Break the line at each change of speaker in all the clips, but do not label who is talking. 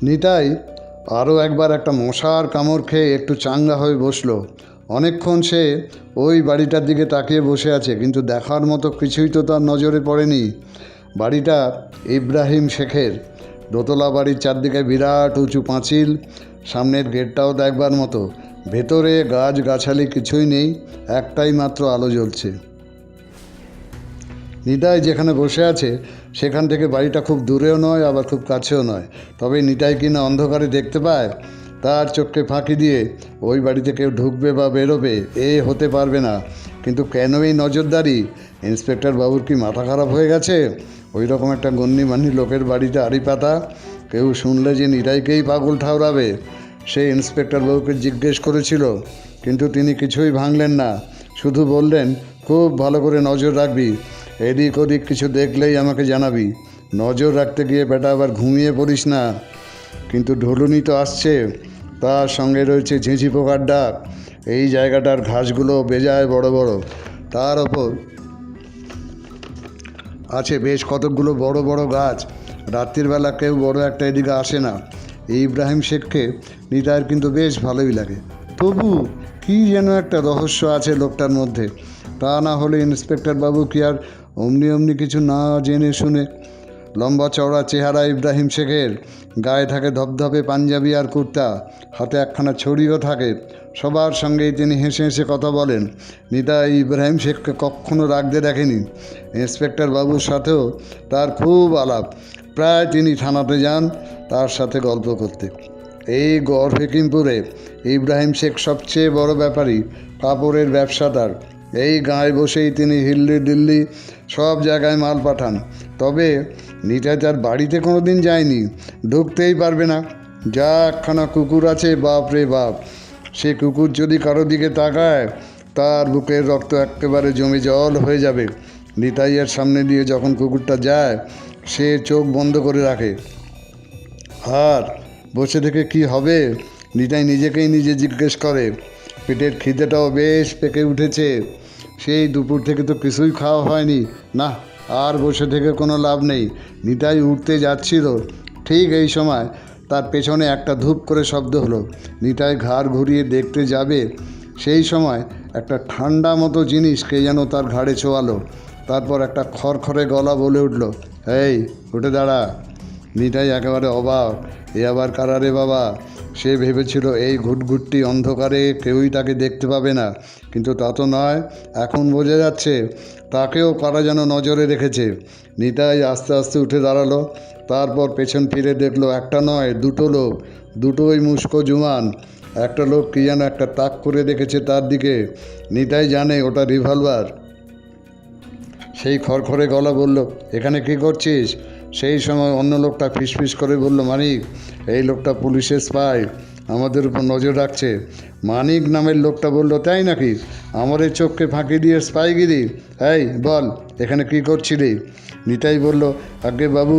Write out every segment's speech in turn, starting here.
নিতাই আরও একবার একটা মশার কামড় খেয়ে একটু চাঙ্গা হয়ে বসলো। অনেকক্ষণ সে ওই বাড়িটার দিকে তাকিয়ে বসে আছে, কিন্তু দেখার মতো কিছুই তো তার নজরে পড়েনি। বাড়িটা ইব্রাহিম শেখের। দোতলা বাড়ির চারদিকে বিরাট উঁচু পাঁচিল, সামনের গেটটাও দেখবার মতো। ভেতরে গাছগাছালি কিছুই নেই, একটাই মাত্র আলো জ্বলছে। নিতাই যেখানে বসে আছে সেখান থেকে বাড়িটা খুব দূরেও নয়, আবার খুব কাছেও নয়। তবে নিতাই কিনা অন্ধকারে দেখতে পায়, তার চোখকে ফাঁকি দিয়ে ওই বাড়িতে কেউ ঢুকবে বা বেরোবে এ হতে পারবে না। কিন্তু কেন এই নজরদারি? ইন্সপেক্টর বাবুর কি মাথা খারাপ হয়ে গেছে? ওই রকম একটা গণ্যমান্য লোকের বাড়িতে আড়ি পাতা, কেউ শুনলে যে নিতাইকেই পাগল ঠাউরাবে। সে ইন্সপেক্টর বাবুকে জিজ্ঞেস করেছিল, কিন্তু তিনি কিছুই ভাঙলেন না। শুধু বললেন, খুব ভালো করে নজর রাখবি, এদিক ওদিক কিছু দেখলেই আমাকে জানাবি। নজর রাখতে গিয়ে বেটা আবার ঘুমিয়ে পড়িস না। কিন্তু ঢুলুনি তো আসছে, তার সঙ্গে রয়েছে ঝিঁঝি পোকার ডাক। এই জায়গাটার ঘাসগুলো বেজায় বড় বড়, তার ওপর আছে বেশ কতকগুলো বড় বড় গাছ। রাত্রিবেলা কেউ বড় একটা এদিকে আসে না। এই ইব্রাহিম শেখকে নিতাইয়ের কিন্তু বেশ ভালোই লাগে। তবু কী যেন একটা রহস্য আছে লোকটার মধ্যে। তা না হলে ইন্সপেক্টর বাবু কি আর অমনি অমনি কিছু না জেনে শুনে? লম্বা চওড়া চেহারা ইব্রাহিম শেখের, গায়ে থাকে ধপধপে পাঞ্জাবি আর কুর্তা, হাতে একখানা ছড়িও থাকে। সবার সঙ্গেই তিনি হেসে হেসে কথা বলেন। নিতাই ইব্রাহিম শেখকে কখনো রাখতে দেখেনি। ইন্সপেক্টর বাবুর সাথেও তার খুব আলাপ, প্রায় তিনি থানাতে যান তার সাথে গল্প করতে। এই গড় হেকিমপুরে ইব্রাহিম শেখ সবচেয়ে বড় ব্যাপারী, কাপড়ের ব্যবসাদার। এই গাঁয়ে বসেই তিনি হিল্লি দিল্লি সব জায়গায় মাল পাঠান। তবে নিতাই তার বাড়িতে কোনো দিন যায়নি, ঢুকতেই পারবে না। যা একখানা কুকুর আছে, বাপ রে বাপ! সে কুকুর যদি কারো দিকে তাকায়, তার বুকের রক্ত একেবারে জমে জল হয়ে যাবে। নিতাইয়ের সামনে দিয়ে যখন কুকুরটা যায়, সে চোখ বন্ধ করে রাখে। আর বসে থেকে কি হবে, নিতাই নিজেকেই নিজে জিজ্ঞেস করে। পেটের খিদেটাও বেশ পেকে উঠেছে। সেই দুপুর থেকে তো কিছুই খাওয়া হয়নি। না, আর বসে থেকে কোনো লাভ নেই। নিতাই উঠতে যাচ্ছিল, ঠিক এই সময় তার পেছনে একটা ধূপ করে শব্দ হলো। নিতাই ঘাড় ঘুরিয়ে দেখতে যাবে, সেই সময় একটা ঠান্ডা মতো জিনিস কে যেন তার ঘাড়ে ছোঁয়ালো। তারপর একটা খড়খড়ে গলা বলে উঠল, এই উঠে দাঁড়া! নিতাই একেবারে অবাক, এ আবার কারা রে বাবা? সে ভেবেছিল এই ঘুটঘুটটি অন্ধকারে কেউই তাকে দেখতে পাবে না, কিন্তু তা তো নয়। এখন বোঝা যাচ্ছে তাকেও কারা যেন নজরে রেখেছে। নিতাই আস্তে আস্তে উঠে দাঁড়ালো। তারপর পেছন ফিরে দেখলো একটা নয়, দুটো লোক, দুটোই মুস্কো জুয়ান। একটা লোক কি যেন একটা তাক করে রেখেছে তার দিকে। নিতাই জানে ওটা রিভলভার। সেই খড়খড়ে গলা বলল, এখানে কী করছিস? সেই সময় অন্য লোকটা ফিসফিস করে বলল, মানিক, এই লোকটা পুলিশের স্পাই, আমাদের উপর নজর রাখছে। মানিক নামের লোকটা বলল, তাই নাকি? আমার এই চোখকে ফাঁকি দিয়ে স্পাইগিরি? এই বল, এখানে কী করছিলি? নিতাই বলল, আগে বাবু,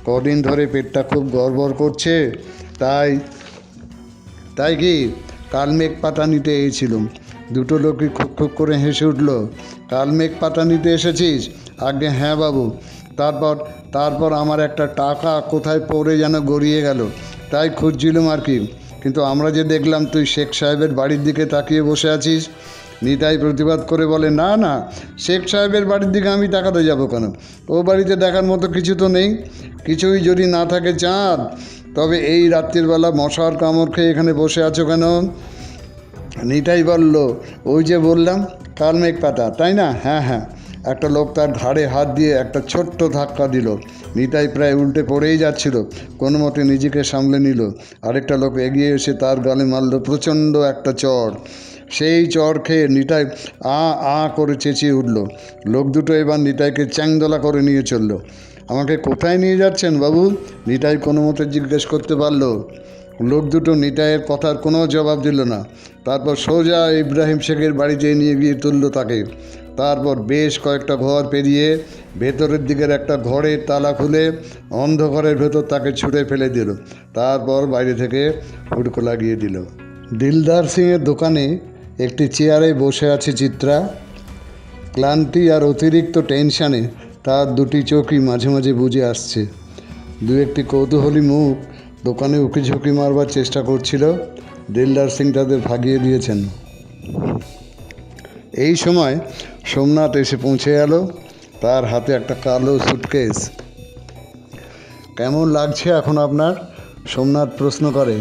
কদিন ধরে পেটটা খুব গড়বড় করছে, তাই তাই কি কালমেঘ পাতা নিতে এসেছিলুম। দুটো লোকই খুব খুব করে হেসে উঠল। কালমেঘ পাতা নিতে এসেছিস? আগে হ্যাঁ বাবু। তারপর তারপর আমার একটা টাকা কোথায় পড়ে যেন গড়িয়ে গেল, তাই খুঁজছিলাম আর কি। কিন্তু আমরা যে দেখলাম তুই শেখ সাহেবের বাড়ির দিকে তাকিয়ে বসে আছিস। নিতাই প্রতিবাদ করে বলে, না না, শেখ সাহেবের বাড়ির দিকে আমি তাকাতে যাব কেন? ও বাড়িতে দেখার মতো কিছু তো নেই। কিছুই যদি না থাকে চাঁদ, তবে এই রাত্রিবেলা মশার কামড় খেয়ে এখানে বসে আছো কেন? নিতাই বলল, ওই যে বললাম কালমেঘ পাতা, তাই না? হ্যাঁ হ্যাঁ। একটা লোক তার ঘাড়ে হাত দিয়ে একটা ছোট্ট ধাক্কা দিল। নিতাই প্রায় উল্টে পড়েই যাচ্ছিল, কোনো মতে নিজেকে সামলে নিল। আরেকটা লোক এগিয়ে এসে তার গালে মারল প্রচণ্ড একটা চড়। সেই চড় খেয়ে নিতাই আ করে চেঁচিয়ে উঠল। লোক দুটো এবার নিতাইকে চ্যাংদোলা করে নিয়ে চলল। আমাকে কোথায় নিয়ে যাচ্ছেন বাবু? নিতাই কোনো মতে জিজ্ঞেস করতে পারল। লোক দুটো নিতাইয়ের কথার কোনো জবাব দিল না। তারপর সোজা ইব্রাহিম শেখের বাড়িতে নিয়ে গিয়ে তুলল তাকে। তারপর বেশ কয়েকটা ঘর পেরিয়ে ভেতরের দিকের একটা ঘরের তালা খুলে অন্ধকারের ভেতর তাকে ছুঁড়ে ফেলে দিল। তারপর বাইরে থেকে হুড়কো লাগিয়ে দিল। দিলদার সিংয়ের দোকানে একটি চেয়ারে বসে আছে চিত্রা। ক্লান্তি আর অতিরিক্ত টেনশানে তার দুটি চোখই মাঝে মাঝে বুজে আসছে। দু একটি কৌতূহলী মুখ দোকানে উকিঝুঁকি মারবার চেষ্টা করছিল। দিলদার সিং তাদের ভাগিয়ে দিয়েছেন। এই সময় সোমনাথ এসে পৌঁছে গেল। তার হাতে একটা কালো সুটকেস। কেমন লাগছে এখন আপনার? সোমনাথ প্রশ্ন করে।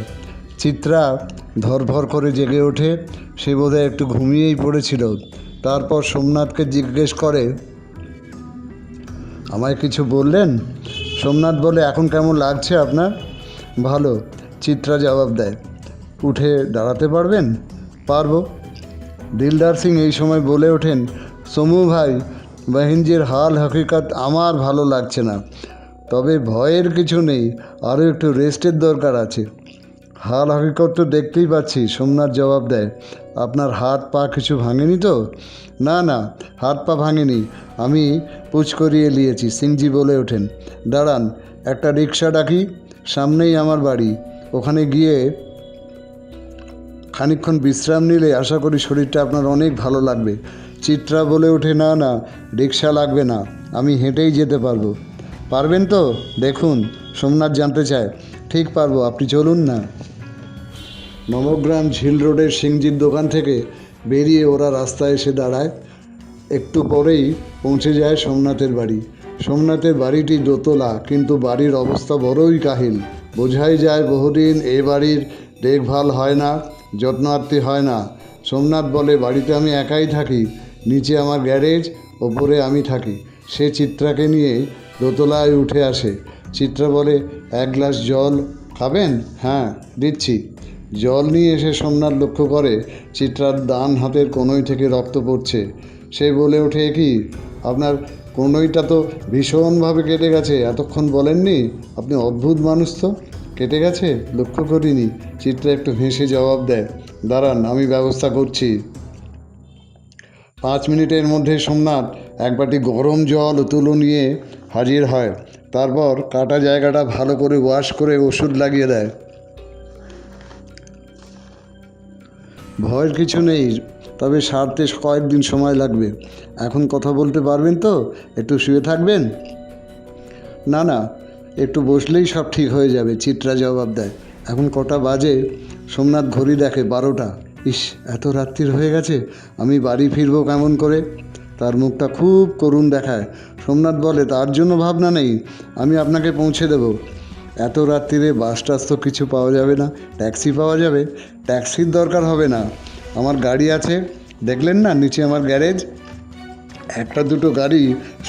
চিত্রা ধরভর করে জেগে ওঠে। সে বোধহয় একটু ঘুমিয়েই পড়েছিল। তারপর সোমনাথকে জিজ্ঞেস করে, আমায় কিছু বললেন? সোমনাথ বলে, এখন কেমন লাগছে আপনার? ভালো, চিত্রা জবাব দেয়। উঠে দাঁড়াতে পারবেন? পারবো। দিলদার সিং এই সময় বলে ওঠেন, সমু ভাই, বাহিনজির হাল হকিকত আমার ভালো লাগছে না, তবে ভয়ের কিছু নেই, আরও একটু রেস্টের দরকার আছে। হাল হকিকত তো দেখতেই পাচ্ছি, সোমনাথ জবাব দেয়। আপনার হাত পা কিছু ভাঙেনি তো? না না, হাত পা ভাঙেনি, আমি পুচ করিয়ে নিয়েছি, সিংজি বলে ওঠেন। দাঁড়ান, একটা রিক্সা ডাকি, সামনেই আমার বাড়ি, ওখানে গিয়ে খানিকক্ষণ বিশ্রাম নিলে আশা করি শরীরটা আপনার অনেক ভালো লাগবে। চিত্রা বলে ওঠে, না না, রিক্সা লাগবে না, আমি হেঁটেই যেতে পারবো। পারবেন তো? দেখুন, সোমনাথ জানতে চায়। ঠিক পারবো, আপনি চলুন না। নবগ্রাম ঝিল রোডের সিংজির দোকান থেকে বেরিয়ে ওরা রাস্তায় এসে দাঁড়ায়। একটু পরেই পৌঁছে যায় সোমনাথের বাড়ি। সোমনাথের বাড়িটি দোতলা, কিন্তু বাড়ির অবস্থা বড়ই কাহিল। বোঝাই যায় বহুদিন এ বাড়ির দেখভাল হয় না, যত্নার্থী হয় না। সোমনাথ বলে, বাড়িতে আমি একাই থাকি, নিচে আমার গ্যারেজ, ওপরে আমি থাকি। সে চিত্রাকে নিয়ে দোতলায় উঠে আসে। চিত্রা বলে, এক গ্লাস জল খাবেন? হ্যাঁ, দিচ্ছি। জল নিয়ে এসে সোমনাথ লক্ষ্য করে চিত্রার ডান হাতের কনুই থেকে রক্ত পড়ছে। সে বলে ওঠে, কি আপনার কনুইটা তো ভীষণভাবে কেটে গেছে, এতক্ষণ বলেননি? আপনি অদ্ভুত মানুষ তো। কেটে গেছে? লক্ষ্য করিনি। চিত্রা একটু হেসে জবাব দেয়, দাঁড়ান, আমি ব্যবস্থা করছি। 5 মিনিটের মধ্যে সোমনাথ এক বাটি গরম জল ও তুলো নিয়ে হাজির হয়। তারপর কাটা জায়গাটা ভালো করে ওয়াশ করে ওষুধ লাগিয়ে দেয়। ভয়ের কিছু নেই, তবে সারতে কয়েকদিন সময় লাগবে। এখন কথা বলতে পারবেন তো? একটু শুয়ে থাকবেন? না না, একটু বসলেই সব ঠিক হয়ে যাবে, চিত্রা জবাব দেয়। এখন কটা বাজে? সোমনাথ ঘড়ি দেখে, 12টা। ইস, এত রাত্রির হয়ে গেছে, আমি বাড়ি ফিরবো কেমন করে? তার মুখটা খুব করুণ দেখায়। সোমনাথ বলে, তার জন্য ভাবনা নেই, আমি আপনাকে পৌঁছে দেব। এত রাত্রিরে বাস টাস তো কিছু পাওয়া যাবে না, ট্যাক্সি পাওয়া যাবে? ট্যাক্সির দরকার হবে না, আমার গাড়ি আছে, দেখলেন না নিচে আমার গ্যারেজ। একটা দুটো গাড়ি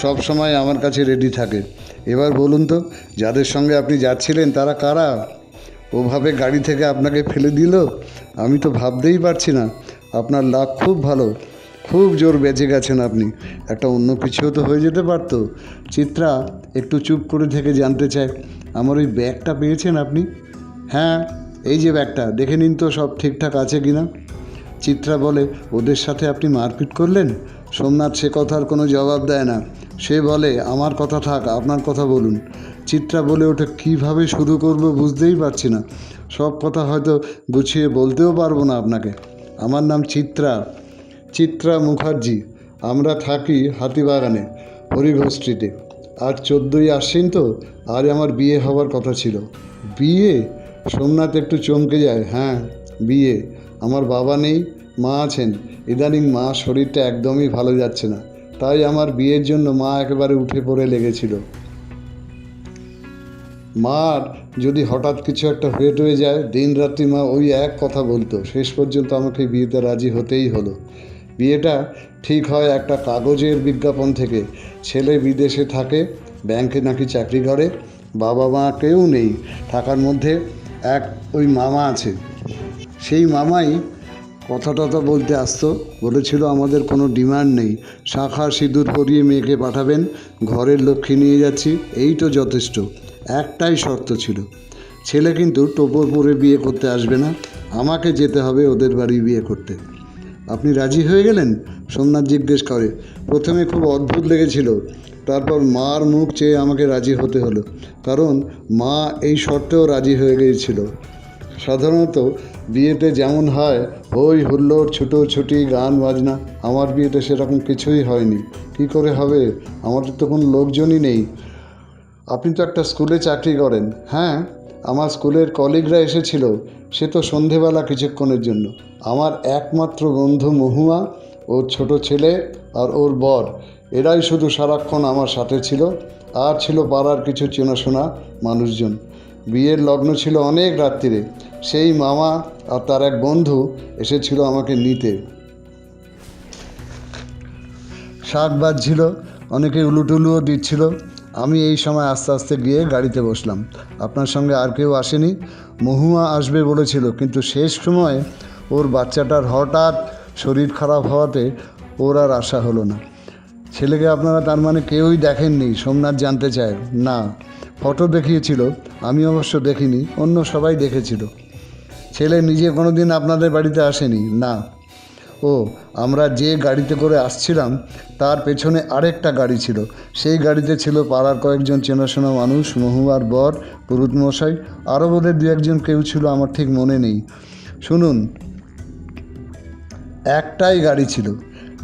সব সময় আমার কাছে রেডি থাকে। এবার বলুন তো, যাদের সঙ্গে আপনি যাচ্ছিলেন তারা কারা? ওভাবে গাড়ি থেকে আপনাকে ফেলে দিল? আমি তো ভাবতেই পারছি না। আপনার লাক খুব ভালো, খুব জোর বেঁচে গেছেন আপনি। একটা অন্য কিছুও তো হয়ে যেতে পারতো। চিত্রা একটু চুপ করে থেকে জানতে চায়, আমার ওই ব্যাগটা পেয়েছেন আপনি? হ্যাঁ, এই যে ব্যাগটা, দেখে নিন তো সব ঠিকঠাক আছে কিনা। চিত্রা বলে, ওদের সাথে আপনি মারপিট করলেন? সোমনাথ সে কথার কোনো জবাব দেয় না। সে বলে, আমার কথা থাক, আপনার কথা বলুন। চিত্রা বলে ওঠে, কীভাবে শুরু করব বুঝতেই পারছি না, সব কথা হয়তো গুছিয়ে বলতেও পারবো না আপনাকে। আমার নাম চিত্রা, চিত্রা মুখার্জি। আমরা থাকি হাতিবাগানে, হরিঘোষ স্ট্রিটে। আর 14ই আশ্বিন তো, আজ আমার বিয়ে হওয়ার কথা ছিল। বিয়ে? সোমনাথ একটু চমকে যায়। হ্যাঁ, বিয়ে। আমার বাবা নেই, মা আছেন। ইদানিং মা শরীরটা একদমই ভালো যাচ্ছে না, তাই আমার বিয়ের জন্য মা একেবারে উঠে পড়ে লেগেছিল। মার যদি হঠাৎ কিছু একটা হয়ে যায়, দিন রাত্রি মা ওই এক কথা বলতো। শেষ পর্যন্ত আমাকে বিয়েতে রাজি হতেই হলো। বিয়েটা ঠিক হয় একটা কাগজের বিজ্ঞাপন থেকে। ছেলে বিদেশে থাকে, ব্যাংকে নাকি চাকরি করে, বাবা মা কেউ নেই। থাকার মধ্যে ওই মামা আছে। সেই মামাই কথা টথা বলতে আসতো, বলেছিল আমাদের কোনো ডিমান্ড নেই, শাঁখা সিঁদুর পরিয়ে মেয়েকে পাঠাবেন, ঘরের লক্ষ্মী নিয়ে যাচ্ছি, এই তো যথেষ্ট। একটাই শর্ত ছিল, ছেলে কিন্তু টোপর পরে বিয়ে করতে আসবে না, আমাকে যেতে হবে ওদের বাড়ি বিয়ে করতে। আপনি রাজি হয়ে গেলেন? সোমনাথ জিজ্ঞেস করে। প্রথমে খুব অদ্ভুত লেগেছিল, তারপর মার মুখ চেয়ে আমাকে রাজি হতে হলো, কারণ মা এই শর্তেও রাজি হয়ে গিয়েছিল। সাধারণত বিয়েতে যেমন হয় হই হুল্লোড়, ছুটোছুটি, গান বাজনা, আমার বিয়েতে সেরকম কিছুই হয়নি। কি করে হবে, আমাদের তো কোনো লোকজনই নেই। আপনি তো একটা স্কুলে চাকরি করেন। হ্যাঁ, আমার স্কুলের কলিগরা এসেছিল, সে তো সন্ধেবেলা কিছুক্ষণের জন্য। আমার একমাত্র বন্ধু মহুয়া, ওর ছোট ছেলে আর ওর বর, এরাই শুধু সারাক্ষণ আমার সাথে ছিল। আর ছিল পাড়ার কিছু চেনাশোনা মানুষজন। বিয়ের লগ্ন ছিল অনেক রাত্রিরে। সেই মামা আর তার এক বন্ধু এসেছিল আমাকে নিতে। শাক বাজছিল, অনেকে উলুটুলুও দিচ্ছিল। আমি এই সময় আস্তে আস্তে গিয়ে গাড়িতে বসলাম। আপনার সঙ্গে আর কেউ আসেনি? মহুয়া আসবে বলেছিল, কিন্তু শেষ সময়ে ওর বাচ্চাটার হঠাৎ শরীর খারাপ হওয়াতে ওর আর আসা হলো না। ছেলেকে আপনারা তার মানে কেউই দেখেননি? সোমনাথ জানতে চায়। না, ফটো দেখিয়েছিল, আমি অবশ্য দেখিনি, অন্য সবাই দেখেছিল। ছেলে নিজে কোনো দিন আপনাদের বাড়িতে আসেনি? না। ও, আমরা যে গাড়িতে করে আসছিলাম তার পেছনে আরেকটা গাড়ি ছিল। সেই গাড়িতে ছিল পাড়ার কয়েকজন চেনাশোনা মানুষ, মহুয়ার বর, পুরুতমশাই, আরও বোধহয় দু একজন কেউ ছিল, আমার ঠিক মনে নেই। শুনুন, একটাই গাড়ি ছিল।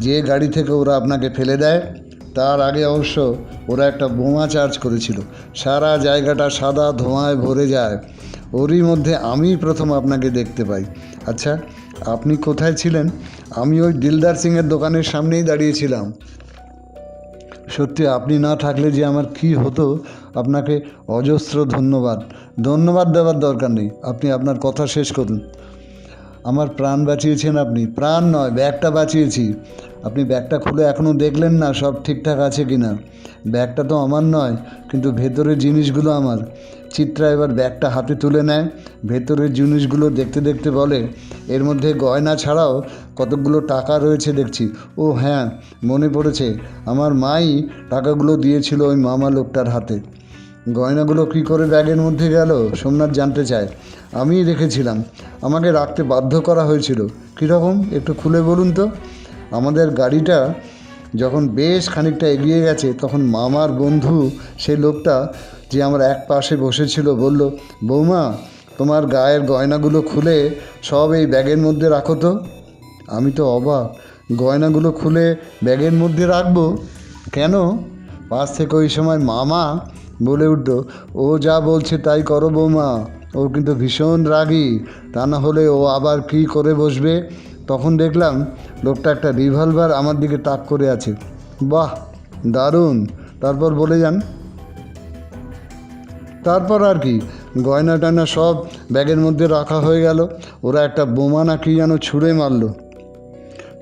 যে গাড়ি থেকে ওরা আপনাকে ফেলে দেয় তার আগে অবশ্য ওরা একটা বোমা চার্জ করেছিল। সারা জায়গাটা সাদা ধোঁয়ায় ভরে যায়। ওরই মধ্যে আমি প্রথম আপনাকে দেখতে পাই। আচ্ছা, আপনি কোথায় ছিলেন? আমি ওই দিলদার সিংয়ের দোকানের সামনেই দাঁড়িয়েছিলাম। সত্যি আপনি না থাকলে যে আমার কি হতো। আপনাকে অজস্র ধন্যবাদ। ধন্যবাদ দেওয়ার দরকার নেই, আপনি আপনার কথা শেষ করুন। আমার প্রাণ বাঁচিয়েছেন আপনি। প্রাণ নয়, ব্যাগটা বাঁচিয়েছি। আপনি ব্যাগটা খুলে এখনও দেখলেন না সব ঠিকঠাক আছে কি না। ব্যাগটা তো আমার নয়, কিন্তু ভেতরের জিনিসগুলো আমার। চিত্রা এবার ব্যাগটা হাতে তুলে নেয়। ভেতরের জিনিসগুলো দেখতে দেখতে বলে, এর মধ্যে গয়না ছাড়াও কতকগুলো টাকা রয়েছে দেখছি। ও হ্যাঁ, মনে পড়েছে, আমার মাই টাকাগুলো দিয়েছিল ওই মামা লোকটার হাতে। গয়নাগুলো কী করে ব্যাগের মধ্যে গেল সোমনাথ জানতে চায়। আমিই রেখেছিলাম, আমাকে রাখতে বাধ্য করা হয়েছিল। কীরকম, একটু খুলে বলুন তো। আমাদের গাড়িটা যখন বেশ খানিকটা এগিয়ে গেছে তখন মামার বন্ধু, সেই লোকটা যে আমার এক পাশে বসেছিল, বলল, বৌমা, তোমার গায়ের গয়নাগুলো খুলে সব এই ব্যাগের মধ্যে রাখো তো। আমি তো অবাক, গয়নাগুলো খুলে ব্যাগের মধ্যে রাখবো কেন? পাশ থেকে ওই সময় মামা বলে উঠল, ও যা বলছে তাই করো বৌমা, ও কিন্তু ভীষণ রাগী, তা না হলে ও আবার কী করে বসবে। তখন দেখলাম লোকটা একটা রিভলভার আমার দিকে তাক করে আছে। বাহ, দারুণ। তারপর বলে যান। তারপর আর কি, গয়না টয়না সব ব্যাগের মধ্যে রাখা হয়ে গেল। ওরা একটা বোমা না কি যেন ছুঁড়ে মারল,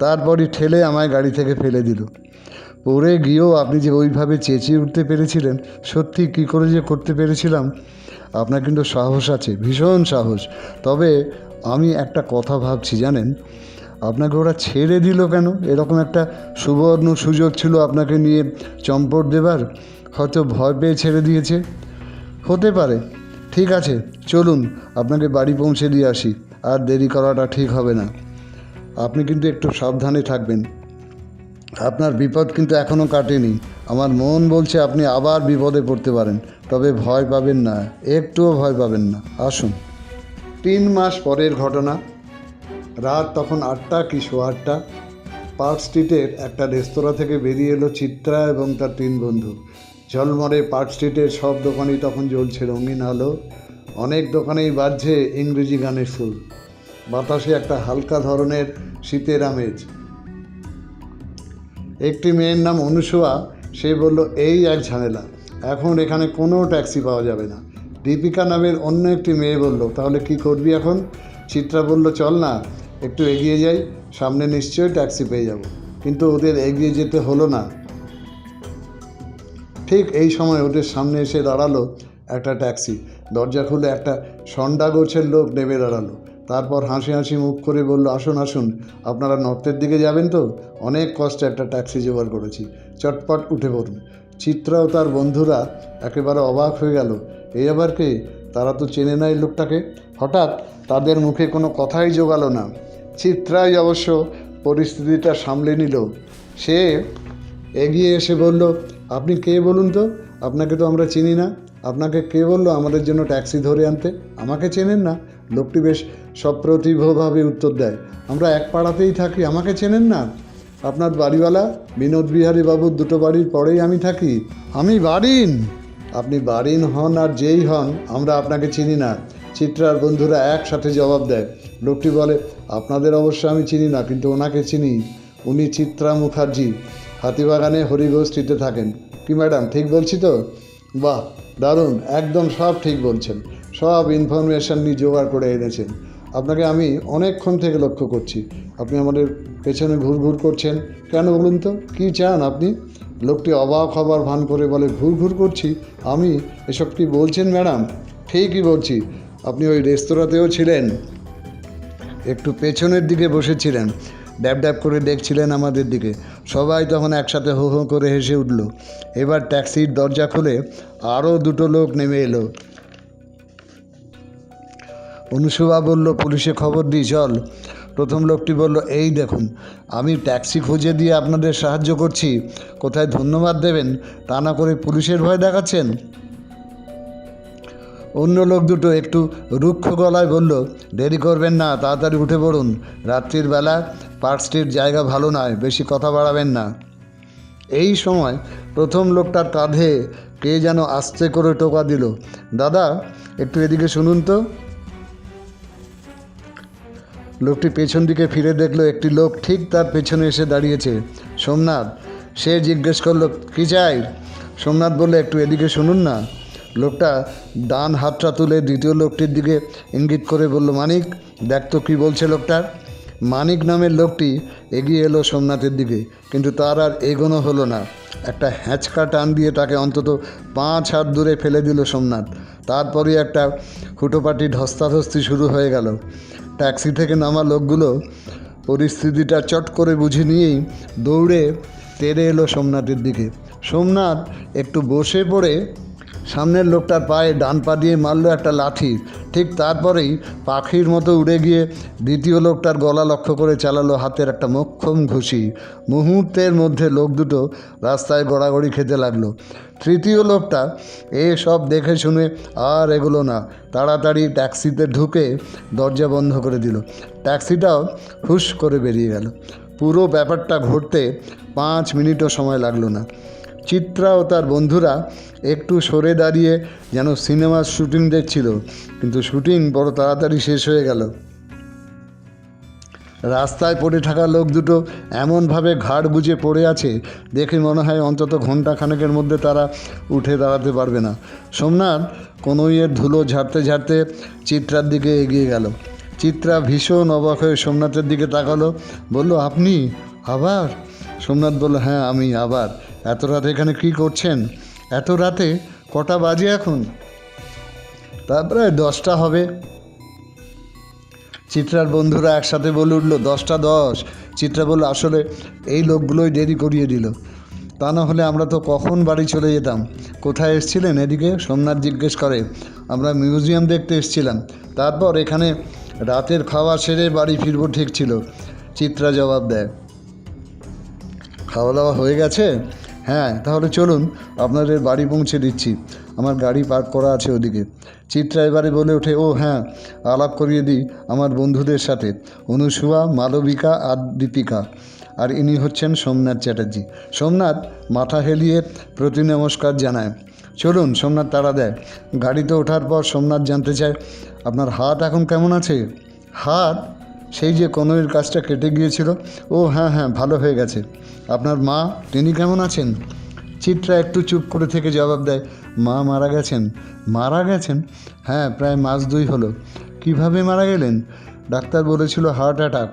তারপরই ঠেলে আমায় গাড়ি থেকে ফেলে দিল। পড়ে গিয়েও আপনি যে ওইভাবে চেঁচিয়ে উঠতে পেরেছিলেন, সত্যি কী করে যে করতে পেরেছিলাম। আপনার কিন্তু সাহস আছে, ভীষণ সাহস। তবে আমি একটা কথা ভাবছি জানেন, আপনাকে ওরা ছেড়ে দিল কেন? এরকম একটা সুবর্ণ সুযোগ ছিল আপনাকে নিয়ে চম্পট দেবার। হয়তো ভয় পেয়ে ছেড়ে দিয়েছে, হতে পারে। ঠিক আছে, চলুন আপনাকে বাড়ি পৌঁছে দিয়ে আসি। আর দেরি করাটা ঠিক হবে না। আপনি কিন্তু একটু সাবধানে থাকবেন। আপনার বিপদ কিন্তু এখনও কাটেনি। আমার মন বলছে আপনি আবার বিপদে পড়তে পারেন। তবে ভয় পাবেন না, একটুও ভয় পাবেন না। আসুন। 3 মাস পরের ঘটনা। রাত তখন 8টা কি 8:15। পার্ক স্ট্রিটের একটা রেস্তোরাঁ থেকে বেরিয়ে এলো চিত্রা এবং তার 3 বন্ধু। ঝলমলে পার্ক স্ট্রিটের সব দোকানই তখন জ্বলছে রঙিন আলো। অনেক দোকানেই বাজছে ইংরেজি গানের সুর। বাতাসে একটা হালকা ধরনের শীতের আমেজ। একটি মেয়ের নাম অনুসুয়া, সে বলল, এই এক ঝামেলা, এখন এখানে কোনো ট্যাক্সি পাওয়া যাবে না। দীপিকা নামের অন্য একটি মেয়ে বলল, তাহলে কি করবি এখন? চিত্রা বলল, চল না একটু এগিয়ে যাই, সামনে নিশ্চয়ই ট্যাক্সি পেয়ে যাব। কিন্তু ওদের এগিয়ে যেতে হলো না। ঠিক এই সময় ওদের সামনে এসে দাঁড়ালো একটা ট্যাক্সি। দরজা খুলে একটা সন্ডা গোছের লোক নেমে দাঁড়ালো। তারপর হাসি হাসি মুখ করে বলল, আসুন আসুন, আপনারা নর্থের দিকে যাবেন তো? অনেক কষ্টে একটা ট্যাক্সি জোগাড় করেছি, চটপট উঠে পড়ুন। চিত্রা ও তার বন্ধুরা একেবারে অবাক হয়ে গেল। এই আবার কে? তারা তো চেনে না এই লোকটাকে। হঠাৎ তাদের মুখে কোনো কথাই জোগালো না। চিত্রাই অবশ্য পরিস্থিতিটা সামলে নিল। সে এগিয়ে এসে বলল, আপনি কে বলুন তো? আপনাকে তো আমরা চিনি না। আপনাকে কে বললো আমাদের জন্য ট্যাক্সি ধরে আনতে? আমাকে চেনেন না? লোকটি বেশ সপ্রতিভভাবে উত্তর দেয়, আমরা এক পাড়াতেই থাকি, আমাকে চেনেন না? আপনার বাড়িওয়ালা বিনোদ বিহারী বাবুর 2 বাড়ির পরেই আমি থাকি। আমি বাড়িন? আপনি বাড়ির হন আর যেই হন, আমরা আপনাকে চিনি না। চিত্রার বন্ধুরা একসাথে জবাব দেয়। লোকটি বলে, আপনাদের অবশ্য আমি চিনি না, কিন্তু ওনাকে চিনি। উনি চিত্রা মুখার্জি, হাতিবাগানে হরিঘোষ স্ট্রিটে থাকেন। কি ম্যাডাম, ঠিক বলছি তো? বাহ, দারুণ, একদম সব ঠিক বলছেন। সব ইনফরমেশান নিয়ে জোগাড় করে এনেছেন। আপনাকে আমি অনেকক্ষণ থেকে লক্ষ্য করছি। আপনি আমাদের পেছনে ঘুরঘুর করছেন কেন বলুন তো? কী চান আপনি? লোকটি অবাক হবার ভান করে বলে, ঘুরঘুর করছি আমি? এসব কি বলছেন ম্যাডাম? ঠিকই বলছি। আপনি ওই রেস্তোরাঁতেও ছিলেন, একটু পেছনের দিকে বসেছিলেন, ড্যাব ড্যাব করে দেখছিলেন আমাদের দিকে। সবাই তখন একসাথে হো হো করে হেসে উঠল। এবার ট্যাক্সির দরজা খুলে আরও দুটো লোক নেমে এলো। অনুশুভা বলল, পুলিশে খবর দিই চল। প্রথম লোকটি বলল, এই দেখুন, আমি ট্যাক্সি খুঁজে দিয়ে আপনাদের সাহায্য করছি, কোথায় ধন্যবাদ দেবেন তা না করে পুলিশের ভয় দেখাচ্ছেন। অন্য লোক দুটো একটু রুক্ষ গলায় বলল, দেরি করবেন না, তাড়াতাড়ি উঠে পড়ুন। রাত্রির বেলা পার্ক স্ট্রিট জায়গা ভালো নয়, বেশি কথা বাড়াবেন না। এই সময় প্রথম লোকটার কাঁধে কে যেন আস্তে করে টোকা দিল। দাদা, একটু এদিকে শুনুন তো। লোকটি পেছন দিকে ফিরে দেখলো একটি লোক ঠিক তার পেছনে এসে দাঁড়িয়েছে, সোমনাথ। সে জিজ্ঞেস করলো, কী চাই? সোমনাথ বললে, একটু এদিকে শুনুন না। লোকটা ডান হাতটা তুলে দ্বিতীয় লোকটির দিকে ইঙ্গিত করে বলল, মানিক, দেখ তো কী বলছে লোকটার। মানিক নামের লোকটি এগিয়ে এলো সোমনাথের দিকে, কিন্তু তার আর এগোনো হলো না। একটা হ্যাঁচকা টান দিয়ে তাকে অন্তত 5 হাত দূরে ফেলে দিল সোমনাথ। তারপরই একটা হুটোপাটি ধস্তাধস্তি শুরু হয়ে গেল। ট্যাক্সি থেকে নামা লোকগুলো পরিস্থিতিটা চট করে বুঝে নিয়েই দৌড়ে তেড়ে এলো সোমনাথের দিকে। সোমনাথ একটু বসে পড়ে সামনের লোকটার পায়ে ডান পা দিয়ে মারল একটা লাথি। ঠিক তারপরেই পাখির মতো উড়ে গিয়ে দ্বিতীয় লোকটার গলা লক্ষ্য করে চালালো হাতের একটা মোক্ষম ঘুষি। মুহূর্তের মধ্যে লোক দুটো রাস্তায় গড়াগড়ি খেতে লাগলো। তৃতীয় লোকটা সব দেখে শুনে আর এগোলো না, তাড়াতাড়ি ট্যাক্সিতে ঢুকে দরজা বন্ধ করে দিল। ট্যাক্সিটাও হুশ করে বেরিয়ে গেল। পুরো ব্যাপারটা ঘটতে 5 মিনিটও সময় লাগলো না। চিত্রা ও তার বন্ধুরা একটু সরে দাঁড়িয়ে যেন সিনেমার শুটিং দেখছিল, কিন্তু শুটিং বড় তাড়াতাড়ি শেষ হয়ে গেল। রাস্তায় পড়ে থাকা লোক দুটো এমনভাবে ঘাড় বুজে পড়ে আছে, দেখে মনে হয় অন্তত ঘন্টা খানেকের মধ্যে তারা উঠে দাঁড়াতে পারবে না। সোমনাথ কনইয়ের ধুলো ঝাড়তে ঝাড়তে চিত্রার দিকে এগিয়ে গেল। চিত্রা ভীষণ অবাক হয়ে সোমনাথের দিকে তাকালো, বলল, আপনি আবার? সোমনাথ বলল, হ্যাঁ আমি আবার। এত রাতে এখানে কী করছেন? এত রাতে? কটা বাজে এখন? তারপরে 10টা হবে। চিত্রার বন্ধুরা একসাথে বলে উঠল, 10টা 10। চিত্রা বলল, আসলে এই লোকগুলোই দেরি করিয়ে দিল, তা না হলে আমরা তো কখন বাড়ি চলে যেতাম। কোথায় এসেছিলেন এদিকে? সোমনাথ জিজ্ঞেস করে। আমরা মিউজিয়াম দেখতে এসেছিলাম, তারপর এখানে রাতের খাওয়া সেরে বাড়ি ফিরবো ঠিক ছিল। চিত্রা জবাব দেয়। খাওয়া দাওয়া হয়ে গেছে? হ্যাঁ, তাহলে চলুন, আপনাদের বাড়ি পৌঁছে দিচ্ছি, আমার গাড়ি পার্ক করা আছে ওদিকে। চিত্রা এবারে বলে ওঠে, ও হ্যাঁ, আলাপ করিয়ে দিই আমার বন্ধুদের সাথে, অনুশুভা, মালবিকা আর দীপিকা, আর ইনি হচ্ছেন সোমনাথ চ্যাটার্জি। সোমনাথ মাথা হেলিয়ে প্রতি নমস্কার জানায়। চলুন, সোমনাথ তাড়া দেয়। গাড়িতে ওঠার পর সোমনাথ জানতে চায়, আপনার হাত এখন কেমন আছে? হাত? সেই যে কনুইয়ের কাজটা কেটে গিয়েছিল। ও হ্যাঁ হ্যাঁ, ভালো হয়ে গেছে। আপনার মা, তিনি কেমন আছেন? চিত্রা একটু চুপ করে থেকে জবাব দেয়, মা মারা গেছেন। মারা গেছেন? হ্যাঁ, প্রায় মাস 2 হলো। কিভাবে মারা গেলেন? ডাক্তার বলেছিল হার্ট অ্যাটাক।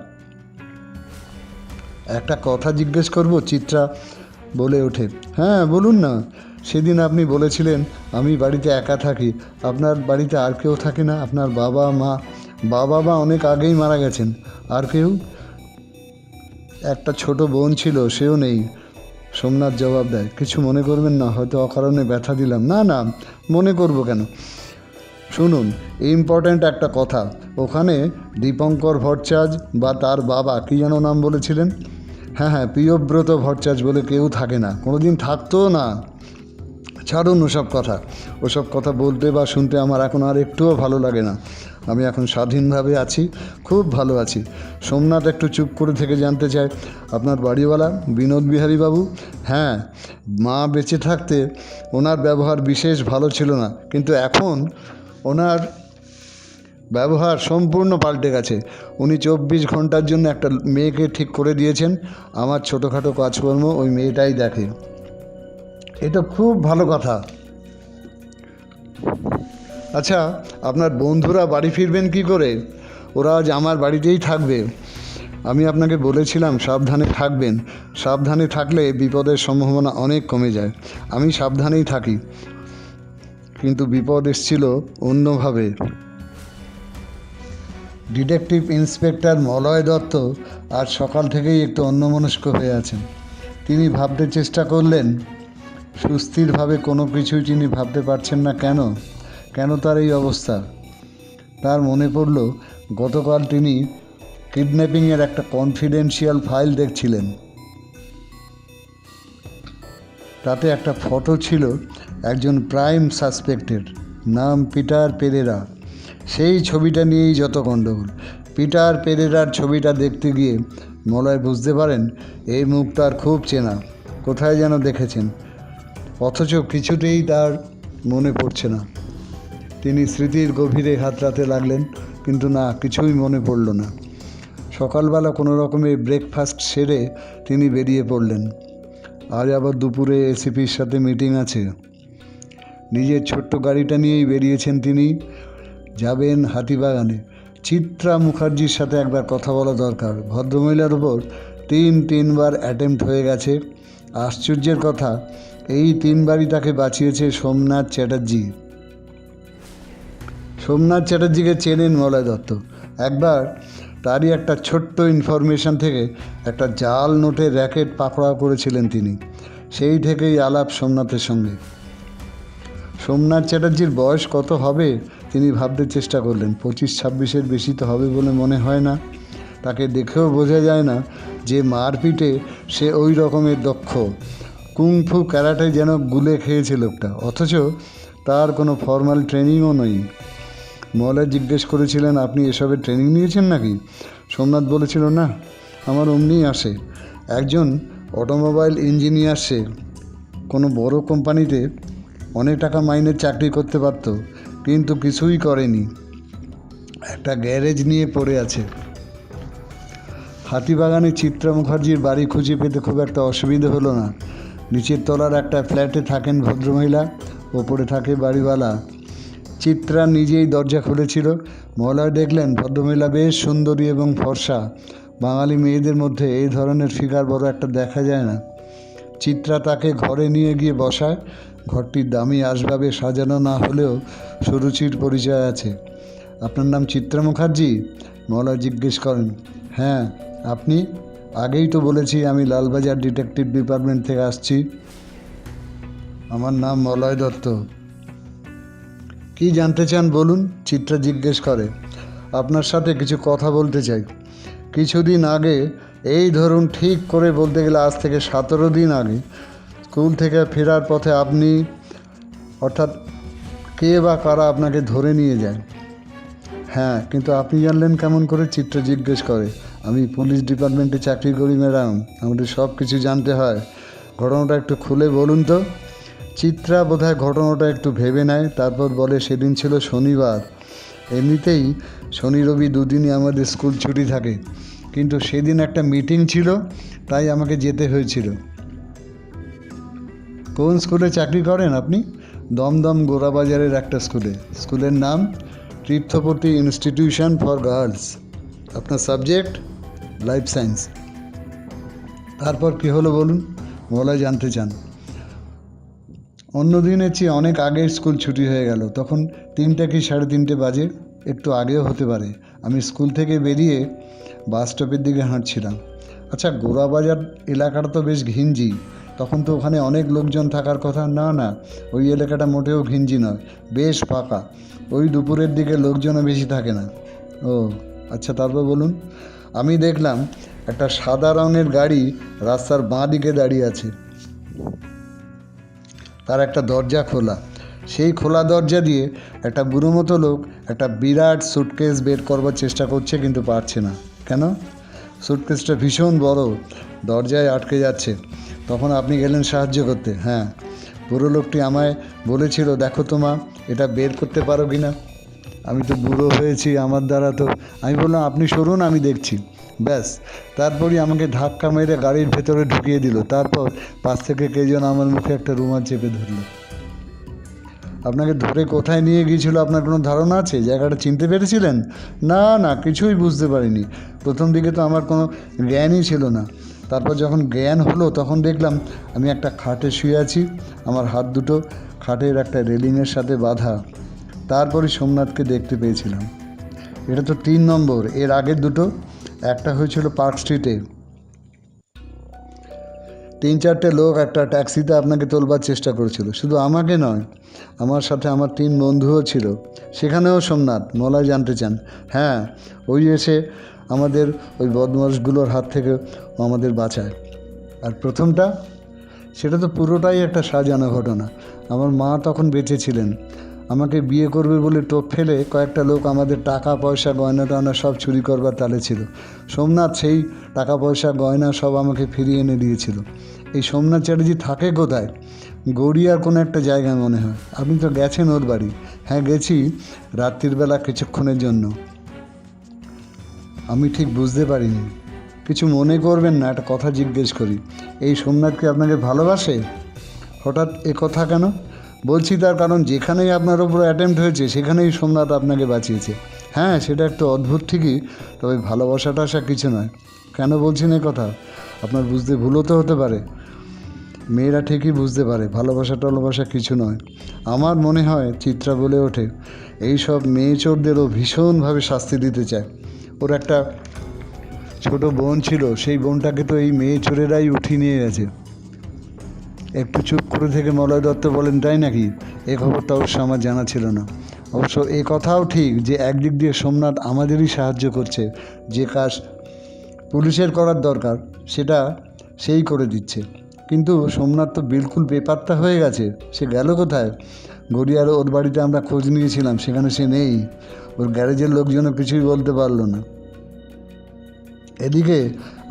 একটা কথা জিজ্ঞেস করব? চিত্রা বলে ওঠে। হ্যাঁ বলুন না। সেদিন আপনি বলেছিলেন আমি বাড়িতে একা থাকি, আপনার বাড়িতে আর কেউ থাকে না? আপনার বাবা মা? বাবা অনেক আগেই মারা গেছেন। আর কেউ? একটা ছোট বোন ছিল, সেও নেই। সোমনাথ জবাব দেয়। কিছু মনে করবেন না, হয়তো অকারণে ব্যথা দিলাম। না না, মনে করব কেন? শুনুন, ইম্পর্ট্যান্ট একটা কথা। ওখানে দীপঙ্কর ভট্টাচার্য বা তার বাবা, কী যেন নাম বলেছিলেন? হ্যাঁ, প্রিয়ব্রত ভট্টাচার্য বলে কেউ থাকে না, কোনোদিন থাকতো না। ছাড়ুন ওসব কথা বলতে বা শুনতে আমার এখন আর একটুও ভালো লাগে না। আমি এখন স্বাধীনভাবে আছি, খুব ভালো আছি। সোমনাথ একটু চুপ করে থেকে জানতে চায়, আপনার বাড়িওয়ালা বিনোদ বিহারী বাবু? হ্যাঁ, মা বেঁচে থাকতে ওনার ব্যবহার বিশেষ ভালো ছিল না, কিন্তু এখন ওনার ব্যবহার সম্পূর্ণ পাল্টে গেছে। উনি 24 ঘন্টার জন্য একটা মেয়েকে ঠিক করে দিয়েছেন। আমার ছোটোখাটো কাজকর্ম ওই মেয়েটাই দেখে। এটা খুব ভালো কথা। আচ্ছা, আপনার বন্ধুরা বাড়ি ফিরবেন কি করে? ওরা আজ আমার বাড়িতেই থাকবে। আমি আপনাকে বলেছিলাম সাবধানে থাকবেন। সাবধানে থাকলে বিপদের সম্ভাবনা অনেক কমে যায়। আমি সাবধানেই থাকি, কিন্তু বিপদ এসেছিল অন্যভাবে। ডিটেকটিভ ইন্সপেক্টর মলয় দত্ত আজ সকাল থেকেই একটু অন্যমনস্ক হয়ে আছেন। তিনি ভাবতে চেষ্টা করলেন, সুস্থিরভাবে কোনো কিছুই তিনি ভাবতে পারছেন না। কেন তার এই অবস্থা? তার মনে পড়ল গতকাল তিনি কিডন্যাপিংয়ের একটা কনফিডেন্সিয়াল ফাইল দেখছিলেন। তাতে একটা ফটো ছিল একজন প্রাইম সাসপেক্টের, নাম পিটার পেরেরা। সেই ছবিটা নিয়েই যত গণ্ডগোল। পিটার পেরেরার ছবিটা দেখতে গিয়ে মলয় বুঝতে পারেন এই মুখ তার খুব চেনা, কোথায় যেন দেখেছেন, অথচ কিছুতেই তার মনে পড়ছে না। তিনি স্মৃতির গভীরে হাতড়াতে লাগলেন, কিন্তু না, কিছুই মনে পড়ল না। সকালবেলা কোনো রকমে ব্রেকফাস্ট সেরে তিনি বেরিয়ে পড়লেন। আজ আবার দুপুরে এসিপির সাথে মিটিং আছে। নিজের ছোট্ট গাড়িটা নিয়েই বেরিয়েছেন তিনি। যাবেন হাতিবাগানে। চিত্রা মুখার্জির সাথে একবার কথা বলা দরকার। ভদ্রমহিলার উপর তিনবার অ্যাটেম্প্ট হয়ে গেছে। আশ্চর্যের কথা, এই 3বারই তাকে বাঁচিয়েছে সোমনাথ চ্যাটার্জি। সোমনাথ চ্যাটার্জিকে চেনেন মলয় দত্ত। একবার তারই একটা ছোট্ট ইনফরমেশন থেকে একটা জাল নোটের র্যাকেট পাকড়াও করেছিলেন তিনি। সেই থেকেই আলাপ সোমনাথের সঙ্গে। সোমনাথ চ্যাটার্জির বয়স কত হবে তিনি ভাবতে চেষ্টা করলেন। 25-26-এর বেশি তো হবে বলে মনে হয় না। তাকে দেখেও বোঝা যায় না যে মারপিটে সে ওই রকমের দক্ষ। কুংফু ক্যারাটে যেন গুলে খেয়েছে লোকটা, অথচ তার কোনো ফর্মাল ট্রেনিংও নেই। মলয় জিজ্ঞেস করেছিলেন, আপনি এসবের ট্রেনিং নিয়েছেন নাকি? সোমনাথ বলেছিল, না, আমার অমনিই আসে। একজন অটোমোবাইল ইঞ্জিনিয়ার, সে কোনো বড় কোম্পানিতে অনেক টাকা মাইনের চাকরি করতে পারত, কিন্তু কিছুই করেনি। একটা গ্যারেজ নিয়ে পড়ে আছে। হাতিবাগানে চিত্রা মুখার্জির বাড়ি খুঁজে পেতে খুব একটা অসুবিধে হলো না। নিচের তলার একটা ফ্ল্যাটে থাকেন ভদ্রমহিলা, ওপরে থাকে বাড়িওয়ালা। চিত্রা নিজেই দরজা খুলেছিল। মলয় দেখলেন ভদ্রমহিলা বেশ সুন্দরী এবং ফর্সা। বাঙালি মেয়েদের মধ্যে এই ধরনের ফিগার বড় একটা দেখা যায় না। চিত্রা তাকে ঘরে নিয়ে গিয়ে বসায়। ঘরটির দামি আসবাবে সাজানো না হলেও সুরুচির পরিচয় আছে। আপনার নাম চিত্রা মুখার্জি? মলয় জিজ্ঞেস করেন। হ্যাঁ, আপনি? আগেই তো বলেছি আমি লালবাজার ডিটেকটিভ ডিপার্টমেন্ট থেকে আসছি। আমার নাম মলয় দত্ত। কি জানতে চান বলুন? চিত্রা জিজ্ঞেস করে। আপনার সাথে কিছু কথা বলতে চাই। কিছুদিন আগে, এই ধরুন ঠিক করে বলতে গেলে আজ থেকে 17 দিন আগে, স্কুল থেকে ফেরার পথে আপনি, অর্থাৎ কে বা কারা আপনাকে ধরে নিয়ে যায়। হ্যাঁ, কিন্তু আপনি জানলেন কেমন করে? চিত্রা জিজ্ঞেস করে। আমি পুলিশ ডিপার্টমেন্টে চাকরি করি ম্যাডাম, আমাদের সব কিছু জানতে হয়। ঘটনাটা একটু খুলে বলুন তো। চিত্রা বোধহয় ঘটনাটা একটু ভেবে নেয়, তারপর বলে, সেদিন ছিল শনিবার। এমনিতেই শনি রবি দুদিনই আমাদের স্কুল ছুটি থাকে, কিন্তু সেদিন একটা মিটিং ছিল, তাই আমাকে যেতে হয়েছিল। কোন স্কুলে চাকরি করেন আপনি? দমদম গোরাবাজারের একটা স্কুলে। স্কুলের নাম তীর্থপতি ইনস্টিটিউশন ফর গার্লস। আপনার সাবজেক্ট? Life science. তারপর কী হলো বলুন? মলয় জানতে চান। অন্য দিনের চেয়ে অনেক আগের স্কুল ছুটি হয়ে গেল। তখন 3টা কি 3:30 বাজে, একটু আগেও হতে পারে। আমি স্কুল থেকে বেরিয়ে বাস স্টপের দিকে হাঁটছিলাম। আচ্ছা, গোরাবাজার এলাকাটা তো বেশ ঘিঞ্জি। তখন তো ওখানে অনেক লোকজন থাকার কথা। না না, ওই এলাকাটা মোটেও ঘিঞ্জি নয়, বেশ ফাঁকা। ওই দুপুরের দিকে লোকজনও বেশি থাকে না। ও আচ্ছা, তারপর বলুন। আমি দেখলাম একটা সাদা রঙের গাড়ি রাস্তার বাঁ দিকে দাঁড়িয়ে আছে। তার একটা দরজা খোলা। সেই খোলা দরজা দিয়ে একটা বুড়ো মতো লোক একটা বিরাট সুটকেস বের করবার চেষ্টা করছে, কিন্তু পারছে না। কেন? সুটকেসটা ভীষণ বড়, দরজায় আটকে যাচ্ছে। তখন আপনি গেলেন সাহায্য করতে। হ্যাঁ, বুড়ো লোকটি আমায় বলেছিল, দেখো তোমা, এটা বের করতে পারো কি না। আমি তো বুড়ো হয়েছি, আমার দ্বারা তো। আমি বললাম, আপনি সরুন, আমি দেখছি। ব্যাস, তারপরই আমাকে ধাক্কা মেরে গাড়ির ভেতরে ঢুকিয়ে দিল। তারপর পাশ থেকে কে যেন আমার মুখে একটা রুমাল চেপে ধরলো। আপনাকে ধরে কোথায় নিয়ে গিয়েছিল আপনার কোনো ধারণা আছে? জায়গাটা চিনতে পেরেছিলেন? না না, কিছুই বুঝতে পারিনি। প্রথম দিকে তো আমার কোনো জ্ঞানই ছিল না। তারপর যখন জ্ঞান হলো তখন দেখলাম আমি একটা খাটে শুয়ে আছি, আমার হাত দুটো খাটের একটা রেলিংয়ের সাথে বাঁধা। তারপরে সোমনাথকে দেখতে পেয়েছিলাম। এটা তো 3 নম্বর। এর আগের দুটো, একটা হয়েছিল পার্ক স্ট্রিটে। 3-4টে লোক একটা ট্যাক্সিতে আপনাকে তোলবার চেষ্টা করেছিল। শুধু আমাকে নয়, আমার সাথে আমার 3 বন্ধুও ছিল। সেখানেও সোমনাথ। মলয় জানতে চান? হ্যাঁ, ওই এসে আমাদের ওই বদমাশগুলোর হাত থেকে আমাদের বাঁচায়। আর প্রথমটা, সেটা তো পুরোটাই একটা সাজানো ঘটনা। আমার মা তখন বেঁচে ছিলেন। আমাকে বিয়ে করবে বলে টোপ ফেলে কয়েকটা লোক আমাদের টাকা পয়সা গয়না টয়না সব চুরি করবার তালে ছিল। সোমনাথ সেই টাকা পয়সা গয়না সব আমাকে ফিরিয়ে এনে দিয়েছিল। এই সোমনাথ চ্যাটার্জি থাকে কোথায়? গড়িয়ার কোনো একটা জায়গায় মনে হয়। আপনি তো গেছেন ওর বাড়ি? হ্যাঁ, গেছি, রাত্রির বেলা কিছুক্ষণের জন্য। আমি ঠিক বুঝতে পারিনি। কিছু মনে করবেন না, একটা কথা জিজ্ঞেস করি। এই সোমনাথকে আপনাকে ভালোবাসে? হঠাৎ এ কথা কেন? বলছি তার কারণ, যেখানেই আপনার ওপর অ্যাটেম্প্ট হয়েছে সেখানেই সোমনাথ আপনাকে বাঁচিয়েছে। হ্যাঁ, সেটা একটু অদ্ভুত ঠিকই, তবে ভালোবাসাটা আসা কিছু নয়। কেন বলছেন এ কথা? আপনার বুঝতে ভুলও তো হতে পারে। মেয়েরা ঠিকই বুঝতে পারে ভালোবাসা টালোবাসা কিছু নয়। আমার মনে হয় চিত্রা বলে ওঠে, এই সব মেয়ে চোরদেরও ভীষণভাবে শাস্তি দিতে চায়। ওর একটা ছোট বোন ছিল, সেই বোনটাকে তো এই মেয়ে চোরেরাই উঠিয়ে নিয়ে গেছে। একটু চুপ করে থেকে মলয় দত্ত বলেন, তাই নাকি? এ খবরটা অবশ্য আমার জানা ছিল না। অবশ্য এ কথাও ঠিক যে একদিক দিয়ে সোমনাথ আমাদেরই সাহায্য করছে। যে কাজ পুলিশের করার দরকার সেটা সেই করে দিচ্ছে। কিন্তু সোমনাথ তো বিলকুল বেপাত্তা হয়ে গেছে। সে গেল কোথায়? গড়িয়ার ওর বাড়িতে আমরা খোঁজ নিয়েছিলাম, সেখানে সে নেই। ওর গ্যারেজের লোকজনও কিছুই বলতে পারলো না। এদিকে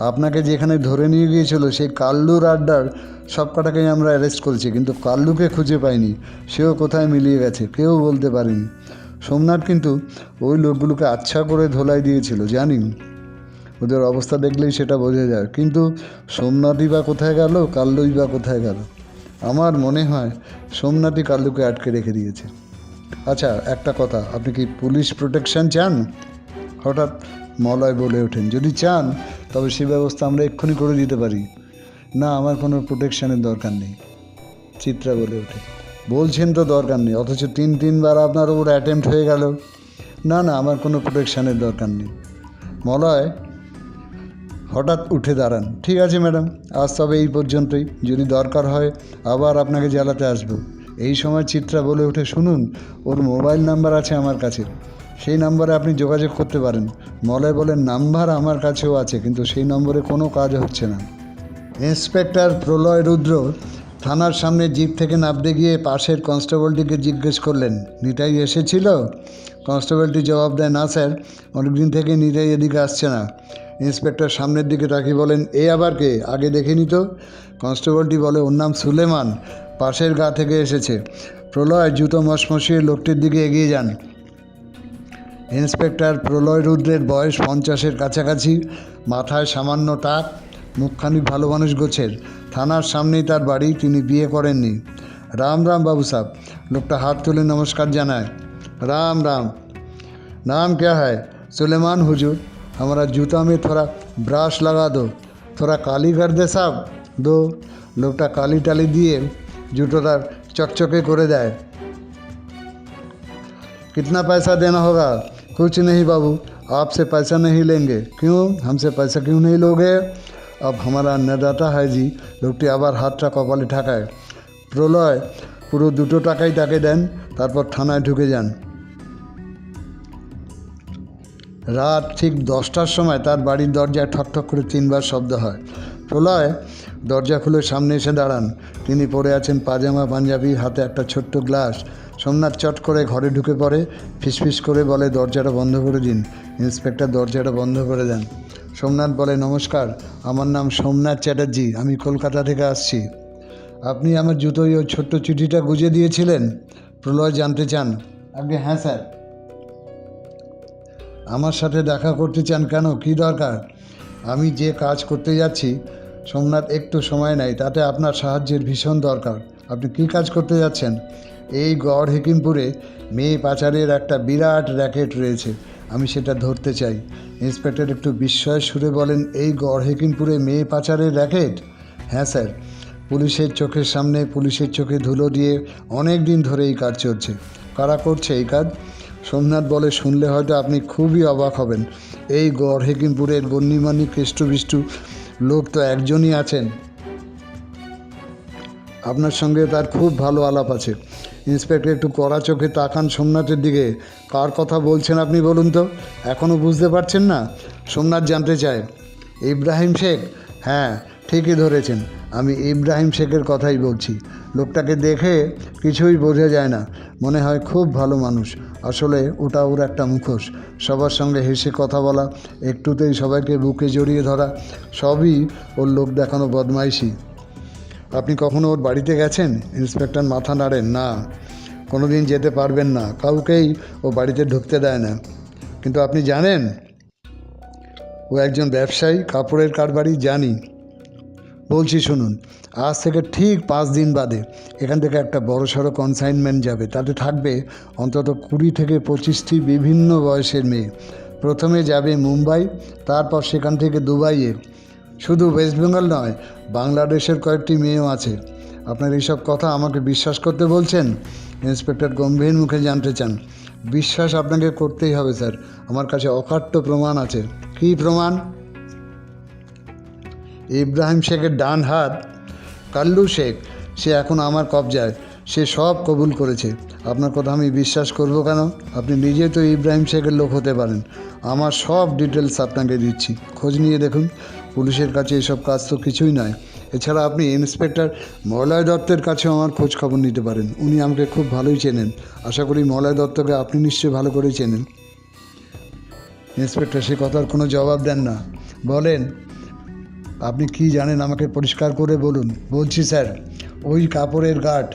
আপনাকে যেখানে ধরে নিয়ে গিয়েছিল সেই কাল্লুর আড্ডার সব কটাকেই আমরা অ্যারেস্ট করেছি, কিন্তু কাল্লুকে খুঁজে পাইনি। সেও কোথায় মিলিয়ে গেছে কেউ বলতে পারেনি। সোমনাথ কিন্তু ওই লোকগুলোকে আচ্ছা করে ধোলাই দিয়েছিল, জানি। ওদের অবস্থা দেখলেই সেটা বোঝা যায়। কিন্তু সোমনাথই বা কোথায় গেল, কাল্লুই বা কোথায় গেল? আমার মনে হয় সোমনাথই কাল্লুকে আটকে রেখে দিয়েছে। আচ্ছা, একটা কথা, আপনি কি পুলিশ প্রোটেকশন চান? হঠাৎ মলয় বলে ওঠেন, যদি চান তবে সে ব্যবস্থা আমরা এক্ষুনি করে দিতে পারি। না, আমার কোনো প্রোটেকশানের দরকার নেই। চিত্রা বলে ওঠে, বলছেন তো দরকার নেই, অথচ 3-3বার আপনার ওপর অ্যাটেম্প্ট হয়ে গেল। না না, আমার কোনো প্রোটেকশানের দরকার নেই। মলয় হঠাৎ উঠে দাঁড়ান। ঠিক আছে ম্যাডাম, আজ তবে এই পর্যন্তই। যদি দরকার হয় আবার আপনাকে জ্বালাতে আসবো। এই সময় চিত্রা বলে ওঠে, শুনুন, ওর মোবাইল নাম্বার আছে আমার কাছে, সেই নম্বরে আপনি যোগাযোগ করতে পারেন। মলয় বলেন, নাম্বার আমার কাছেও আছে, কিন্তু সেই নম্বরে কোনো কাজ হচ্ছে না। ইন্সপেক্টর প্রলয় রুদ্র থানার সামনে জিপ থেকে নামতে গিয়ে পাশের কনস্টেবলটিকে জিজ্ঞেস করলেন, নিতাই এসেছিল? কনস্টেবলটি জবাব দেয়, না স্যার, অনেকদিন থেকে নিতাই এদিকে আসছে না। ইন্সপেক্টর সামনের দিকে তাকিয়ে বলেন, এ আবার কে? আগে দেখিনি তো। কনস্টেবলটি বলে, ওর নাম সুলেমান, পাশের গা থেকে এসেছে। প্রলয় জুতো মশমশিয়ে লোকটির দিকে এগিয়ে যান। ইন্সপেক্টর প্রলয় রুদ্রের বয়স 50-এর কাছাকাছি, মাথায় সামান্য টাক, মুখখানি ভালো মানুষ গোছের। থানার সামনেই তার বাড়ি, তিনি বিয়ে করেননি। রাম রাম বাবু সাহেব। লোকটা হাত তুলে নমস্কার জানায়। राम राम। नाम क्या है? सुलेमान हुजूर। हमारा जूता में थोड़ा ब्रश लगा दो, थोड़ा काली कर दे साहब। दो। लोकटा काली टाली दिए जूतोटा चकचके करे देय। कितना पैसा देना होगा? कुछ नहीं बाबू, आपसे पैसा नहीं लेंगे। क्यों? हमसे पैसा क्यों नहीं लोगे? अब हमारा अन्नदाता है जी। लोकटी आबार हाथटा कपाले ठाकाय। प्रलय पुरो 2 টাকাই তাকে দেন, তারপর থানায় ঢুকে যান। রাত ঠিক 10টার সময় তার বাড়ির দরজায় ঠকঠক করে 3বার শব্দ হয়। প্রলয় দরজা খুলে সামনে এসে দাঁড়ান। তিনি পরে আছেন পাজামা পাঞ্জাবি, হাতে একটা ছোট্ট গ্লাস। সোমনাথ চট করে ঘরে ঢুকে পড়ে, ফিসফিস করে বলে, দরজাটা বন্ধ করে দিন। ইন্সপেক্টর দরজাটা বন্ধ করে দেন। সোমনাথ বলে, নমস্কার, আমার নাম সোমনাথ চ্যাটার্জি, আমি কলকাতা থেকে আসছি। আপনি আমার জুতোয় ওই ছোট্ট চিঠিটা গুঁজে দিয়েছিলেন? প্রলয় জানতে চান। আগে হ্যাঁ স্যার। আমার সাথে দেখা করতে চান কেন? কী দরকার? আমি যে কাজ করতে যাচ্ছি, সোমনাথ একটু সময় নেই, তাতে আপনার সাহায্যের ভীষণ দরকার। আপনি কী কাজ করতে যাচ্ছেন? এই গড় হেকিমপুরে মেয়ে পাচারের একটা বিরাট র্যাকেট রয়েছে, আমি সেটা ধরতে চাই। ইন্সপেক্টর একটু বিস্ময়ের সুরে বলেন, এই গড় হেকিমপুরে মেয়ে পাচারের র্যাকেট? হ্যাঁ স্যার, পুলিশের চোখের সামনে, পুলিশের চোখে ধুলো দিয়ে অনেক দিন ধরে এই কাজ চলছে। কারা করছে এই কাজ? সোমনাথ বলে, শুনলে হয়তো আপনি খুবই অবাক হবেন। এই গড় হেকিমপুরের গণ্যমান্য কেষ্টবিষ্টু লোক তো একজনই আছেন, আপনার সঙ্গে তার খুব ভালো আলাপ আছে। ইন্সপেক্টর একটু কড়া চোখে তাকান সোমনাথের দিকে। কার কথা বলছেন আপনি বলুন তো? এখনও বুঝতে পারছেন না? সোমনাথ জানতে চায়। ইব্রাহিম শেখ? হ্যাঁ, ঠিকই ধরেছেন, আমি ইব্রাহিম শেখের কথাই বলছি। লোকটাকে দেখে কিছুই বোঝা যায় না, মনে হয় খুব ভালো মানুষ। আসলে ওটা ওর একটা মুখোশ। সবার সঙ্গে হেসে কথা বলা, একটুতেই সবাইকে বুকে জড়িয়ে ধরা, সবই ওর লোক দেখানো বদমাইশি। আপনি কখনো ওর বাড়িতে গেছেন? ইন্সপেক্টর মাথা নাড়েন। না, কোনো দিন যেতে পারবেন না, কাউকেই ও বাড়িতে ঢুকতে দেয় না। কিন্তু আপনি জানেন ও একজন ব্যবসায়ী, কাপড়ের কারবারি? জানি। বলছি শুনুন, আজ থেকে ঠিক 5 দিন বাদে এখান থেকে একটা বড়সড় কনসাইনমেন্ট যাবে। তাতে থাকবে অন্তত 20 থেকে 25টি বিভিন্ন বয়সের মেয়ে। প্রথমে যাবে মুম্বাই, তারপর সেখান থেকে দুবাইয়ে। শুধু ওয়েস্ট বেঙ্গল নয়, বাংলাদেশের কয়েকটি মেয়েও আছে। আপনার এইসব কথা আমাকে বিশ্বাস করতে বলছেন? ইন্সপেক্টর গম্ভীর মুখে জানতে চান। বিশ্বাস আপনাকে করতেই হবে স্যার, আমার কাছে অকাট্য প্রমাণ আছে। কী প্রমাণ? ইব্রাহিম শেখের ডান হাত কাল্লু শেখ, সে এখন আমার কবজায়। সে সব কবুল করেছে। আপনার কথা আমি বিশ্বাস করব কেন? আপনি নিজে তো ইব্রাহিম শেখের লোক হতে পারেন। আমার সব ডিটেলস আপনাকে দিচ্ছি, খোঁজ নিয়ে দেখুন। পুলিশের কাছে এসব কাজ তো কিছুই নয়। এছাড়া আপনি ইন্সপেক্টর মলয় দত্তের কাছেও আমার খোঁজ খবর নিতে পারেন। উনি আমাকে খুব ভালোই চেনেন। আশা করি মলয় দত্তকে আপনি নিশ্চয়ই ভালো করে চেনেন। ইন্সপেক্টর সে কথার কোনো জবাব দেন না। বলেন, আপনি কি জানেন আমাকে পরিষ্কার করে বলুন। বলছি স্যার, ওই কাপড়ের গাঁট,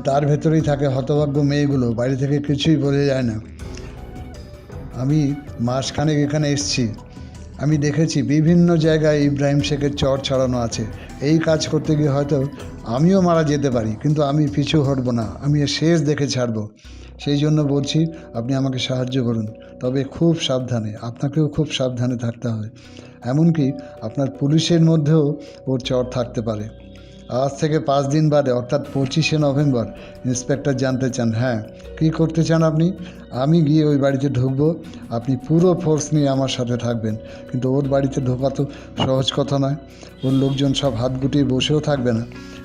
তার ভেতরেই থাকে হতভাগ্য মেয়েগুলো, বাইরে থেকে কিছুই বোঝা যায় না। আমি মাসখানেক এখানে এসেছি, আমি দেখেছি বিভিন্ন জায়গায় ইব্রাহিম শেখের চর ছড়ানো আছে। এই কাজ করতে গিয়ে হয়তো আমিও মারা যেতে পারি, কিন্তু আমি পিছু হটব না, আমি এর শেষ দেখে ছাড়ব। সেই জন্য বলছি, আপনি আমাকে সাহায্য করুন, তবে খুব সাবধানে। আপনাকেও খুব সাবধানে থাকতে হবে। এমনকি আপনার পুলিশের মধ্যেও ওর চর থাকতে পারে। আজ থেকে 5 দিন বাদে, অর্থাৎ 25শে নভেম্বর। ইন্সপেক্টর জানতে চান। হ্যাঁ, কী করতে চান আপনি? আমি গিয়ে ওই বাড়িতে ঢুকবো, আপনি পুরো ফোর্স নিয়ে আমার সাথে থাকবেন। কিন্তু ওর বাড়িতে ঢোকা তো সহজ কথা নয়, ওর লোকজন সব হাত গুটিয়ে বসেও থাকবে না।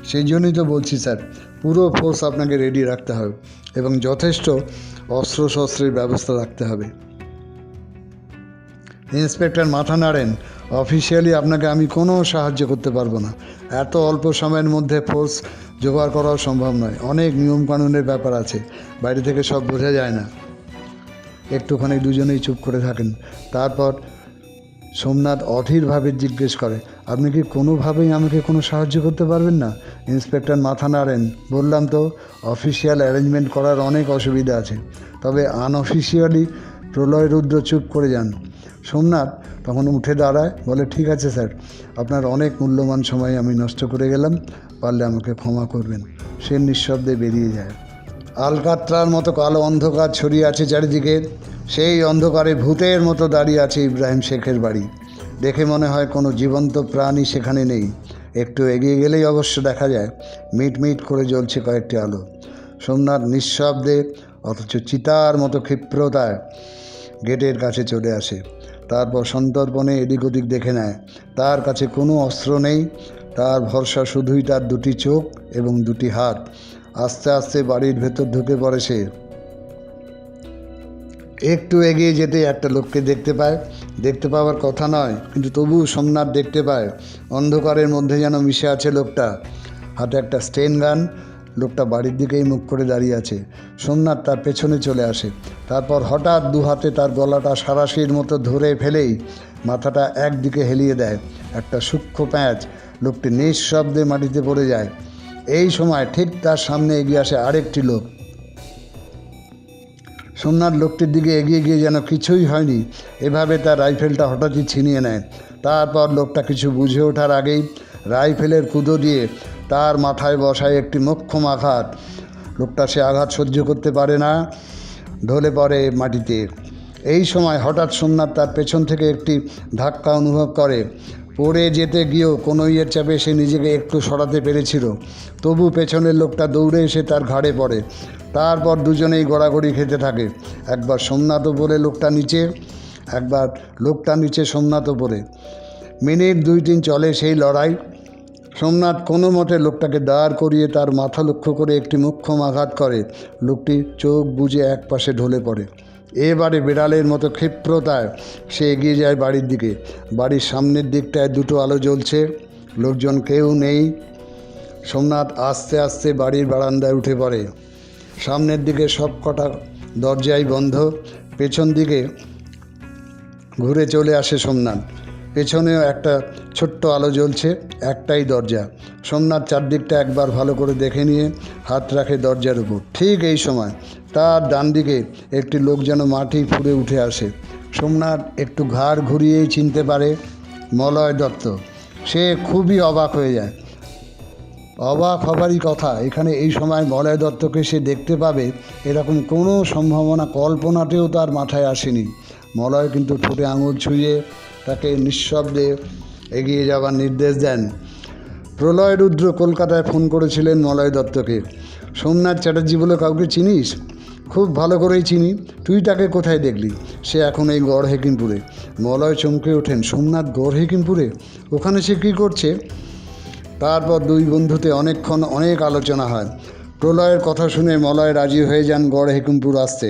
সেই জন্যই তো বলছি স্যার, পুরো ফোর্স আপনাকে রেডি রাখতে হবে এবং যথেষ্ট অস্ত্রশস্ত্রের ব্যবস্থা রাখতে হবে। ইন্সপেক্টর মাথা নাড়েন। অফিসিয়ালি আপনাকে আমি কোনো সাহায্য করতে পারবো না। এত অল্প সময়ের মধ্যে ফোর্স জোগাড় করাও সম্ভব নয়, অনেক নিয়মকানুনের ব্যাপার আছে, বাইরে থেকে সব বোঝা যায় না। একটুখানি দুজনেই চুপ করে থাকেন। তারপর সোমনাথ অধীরভাবে জিজ্ঞেস করে, আপনি কি কোনোভাবেই আমাকে কোনো সাহায্য করতে পারবেন না? ইন্সপেক্টর মাথা নাড়েন। বললাম তো, অফিসিয়াল অ্যারেঞ্জমেন্ট করার অনেক অসুবিধা আছে, তবে আনঅফিসিয়ালি। প্রলয় রুদ্র চুপ করে যান। সোমনাথ তখন উঠে দাঁড়ায়, বলে, ঠিক আছে স্যার, আপনার অনেক মূল্যবান সময় আমি নষ্ট করে গেলাম, পারলে আমাকে ক্ষমা করবেন। সে নিঃশব্দে বেরিয়ে যায়। আলকাত্রার মতো কালো অন্ধকার ছড়িয়ে আছে চারিদিকে। সেই অন্ধকারে ভূতের মতো দাঁড়িয়ে আছে ইব্রাহিম শেখের বাড়ি। দেখে মনে হয় কোনো জীবন্ত প্রাণী সেখানে নেই। একটু এগিয়ে গেলেই অবশ্য দেখা যায় মিট মিট করে জ্বলছে কয়েকটি আলো। সোমনাথ নিঃশব্দে অথচ চিতার মতো ক্ষিপ্রতায় গেটের কাছে চলে আসে। তারপর সন্তর্পণে এদিক ওদিক দেখে নেয়। তার কাছে কোনো অস্ত্র নেই, তার ভরসা শুধুই তার দুটি চোখ এবং দুটি হাত। আস্তে আস্তে বাড়ির ভেতর ঢুকে পড়ে সে। একটু এগিয়ে যেতে একটা লোককে দেখতে পায়। দেখতে পাওয়ার কথা নয়, কিন্তু তবুও সোমনাথ দেখতে পায় অন্ধকারের মধ্যে যেন মিশে আছে লোকটা। হাতে একটা স্টেন গান। লোকটা বাড়ির দিকেই মুখ করে দাঁড়িয়ে আছে। সোমনাথ তার পেছনে চলে আসে। তারপর হঠাৎ দু হাতে তার গলাটা সারাশির মতো ধরে ফেলেই মাথাটা একদিকে হেলিয়ে দেয়। একটা সূক্ষ্ম প্যাঁচ। লোকটি নিঃশব্দে মাটিতে পড়ে যায়। এই সময় ঠিক তার সামনে এগিয়ে আসে আরেকটি লোক। সোমনাথ লোকটির দিকে এগিয়ে গিয়ে যেন কিছুই হয়নি এভাবে তার রাইফেলটা হঠাৎই ছিনিয়ে নেয়। তারপর লোকটা কিছু বুঝে ওঠার আগেই রাইফেলের কুদো দিয়ে তার মাথায় বসায় একটি মোক্ষম আঘাত। লোকটা সে আঘাত সহ্য করতে পারে না, ঢলে পড়ে মাটিতে। এই সময় হঠাৎ সোমনাথ তার পেছন থেকে একটি ধাক্কা অনুভব করে। পড়ে যেতে গিয়েও কনইয়ের চাপে সে নিজেকে একটু সরাতে পেরেছিল। তবু পেছনের লোকটা দৌড়ে এসে তার ঘাড়ে পড়ে। তারপর দুজনেই গড়াগড়ি খেতে থাকে। একবার সোমনাথ ওপরে, লোকটা নিচে, একবার লোকটা নিচে, সোমনাথ ওপরে। মিনিট 2-3 চলে সেই লড়াই। সোমনাথ কোনো মতে লোকটাকে দাঁড় করিয়ে তার মাথা লক্ষ্য করে একটি মোক্ষম আঘাত করে। লোকটি চোখ বুজে এক পাশে ঢলে পড়ে। এবারে বিড়ালের মতো ক্ষিপ্রতায় সে এগিয়ে যায় বাড়ির দিকে। বাড়ির সামনের দিকটায় দুটো আলো জ্বলছে, লোকজন কেউ নেই। সোমনাথ আস্তে আস্তে বাড়ির বারান্দায় উঠে পড়ে। সামনের দিকে সব কটা দরজাই বন্ধ। পেছন দিকে ঘুরে চলে আসে সোমনাথ। পেছনেও একটা ছোট্ট আলো জ্বলছে, একটাই দরজা। সোমনাথ চারদিকটা একবার ভালো করে দেখে নিয়ে হাত রাখে দরজার উপর। ঠিক এই সময় তার ডান দিকে একটি লোক যেন মাটি ফুঁড়ে উঠে আসে। সোমনাথ একটু ঘাড় ঘুরিয়েই চিনতে পারে মলয় দত্ত। সে খুবই অবাক হয়ে যায়। অবাক হবারই কথা, এখানে এই সময় মলয় দত্তকে সে দেখতে পাবে এরকম কোনো সম্ভাবনা কল্পনাতেও তার মাথায় আসেনি। মলয় কিন্তু ঠোঁটে আঙুল ছুঁয়ে তাকে নিঃশব্দে এগিয়ে যাওয়ার নির্দেশ দেন। প্রলয় রুদ্র কলকাতায় ফোন করেছিলেন মলয় দত্তকে। সোমনাথ চ্যাটার্জি বলে কাউকে চিনিস? খুব ভালো করেই চিনি। তুই তাকে কোথায় দেখলি? সে এখন এই গড় হেকিমপুরে। মলয় চমকে ওঠেন। সোমনাথ গড় হেকিমপুরে? ওখানে সে কী করছে? তারপর দুই বন্ধুতে অনেকক্ষণ অনেক আলোচনা হয়। প্রলয়ের কথা শুনে মলয় রাজি হয়ে যান গড় হেকিমপুর আসতে।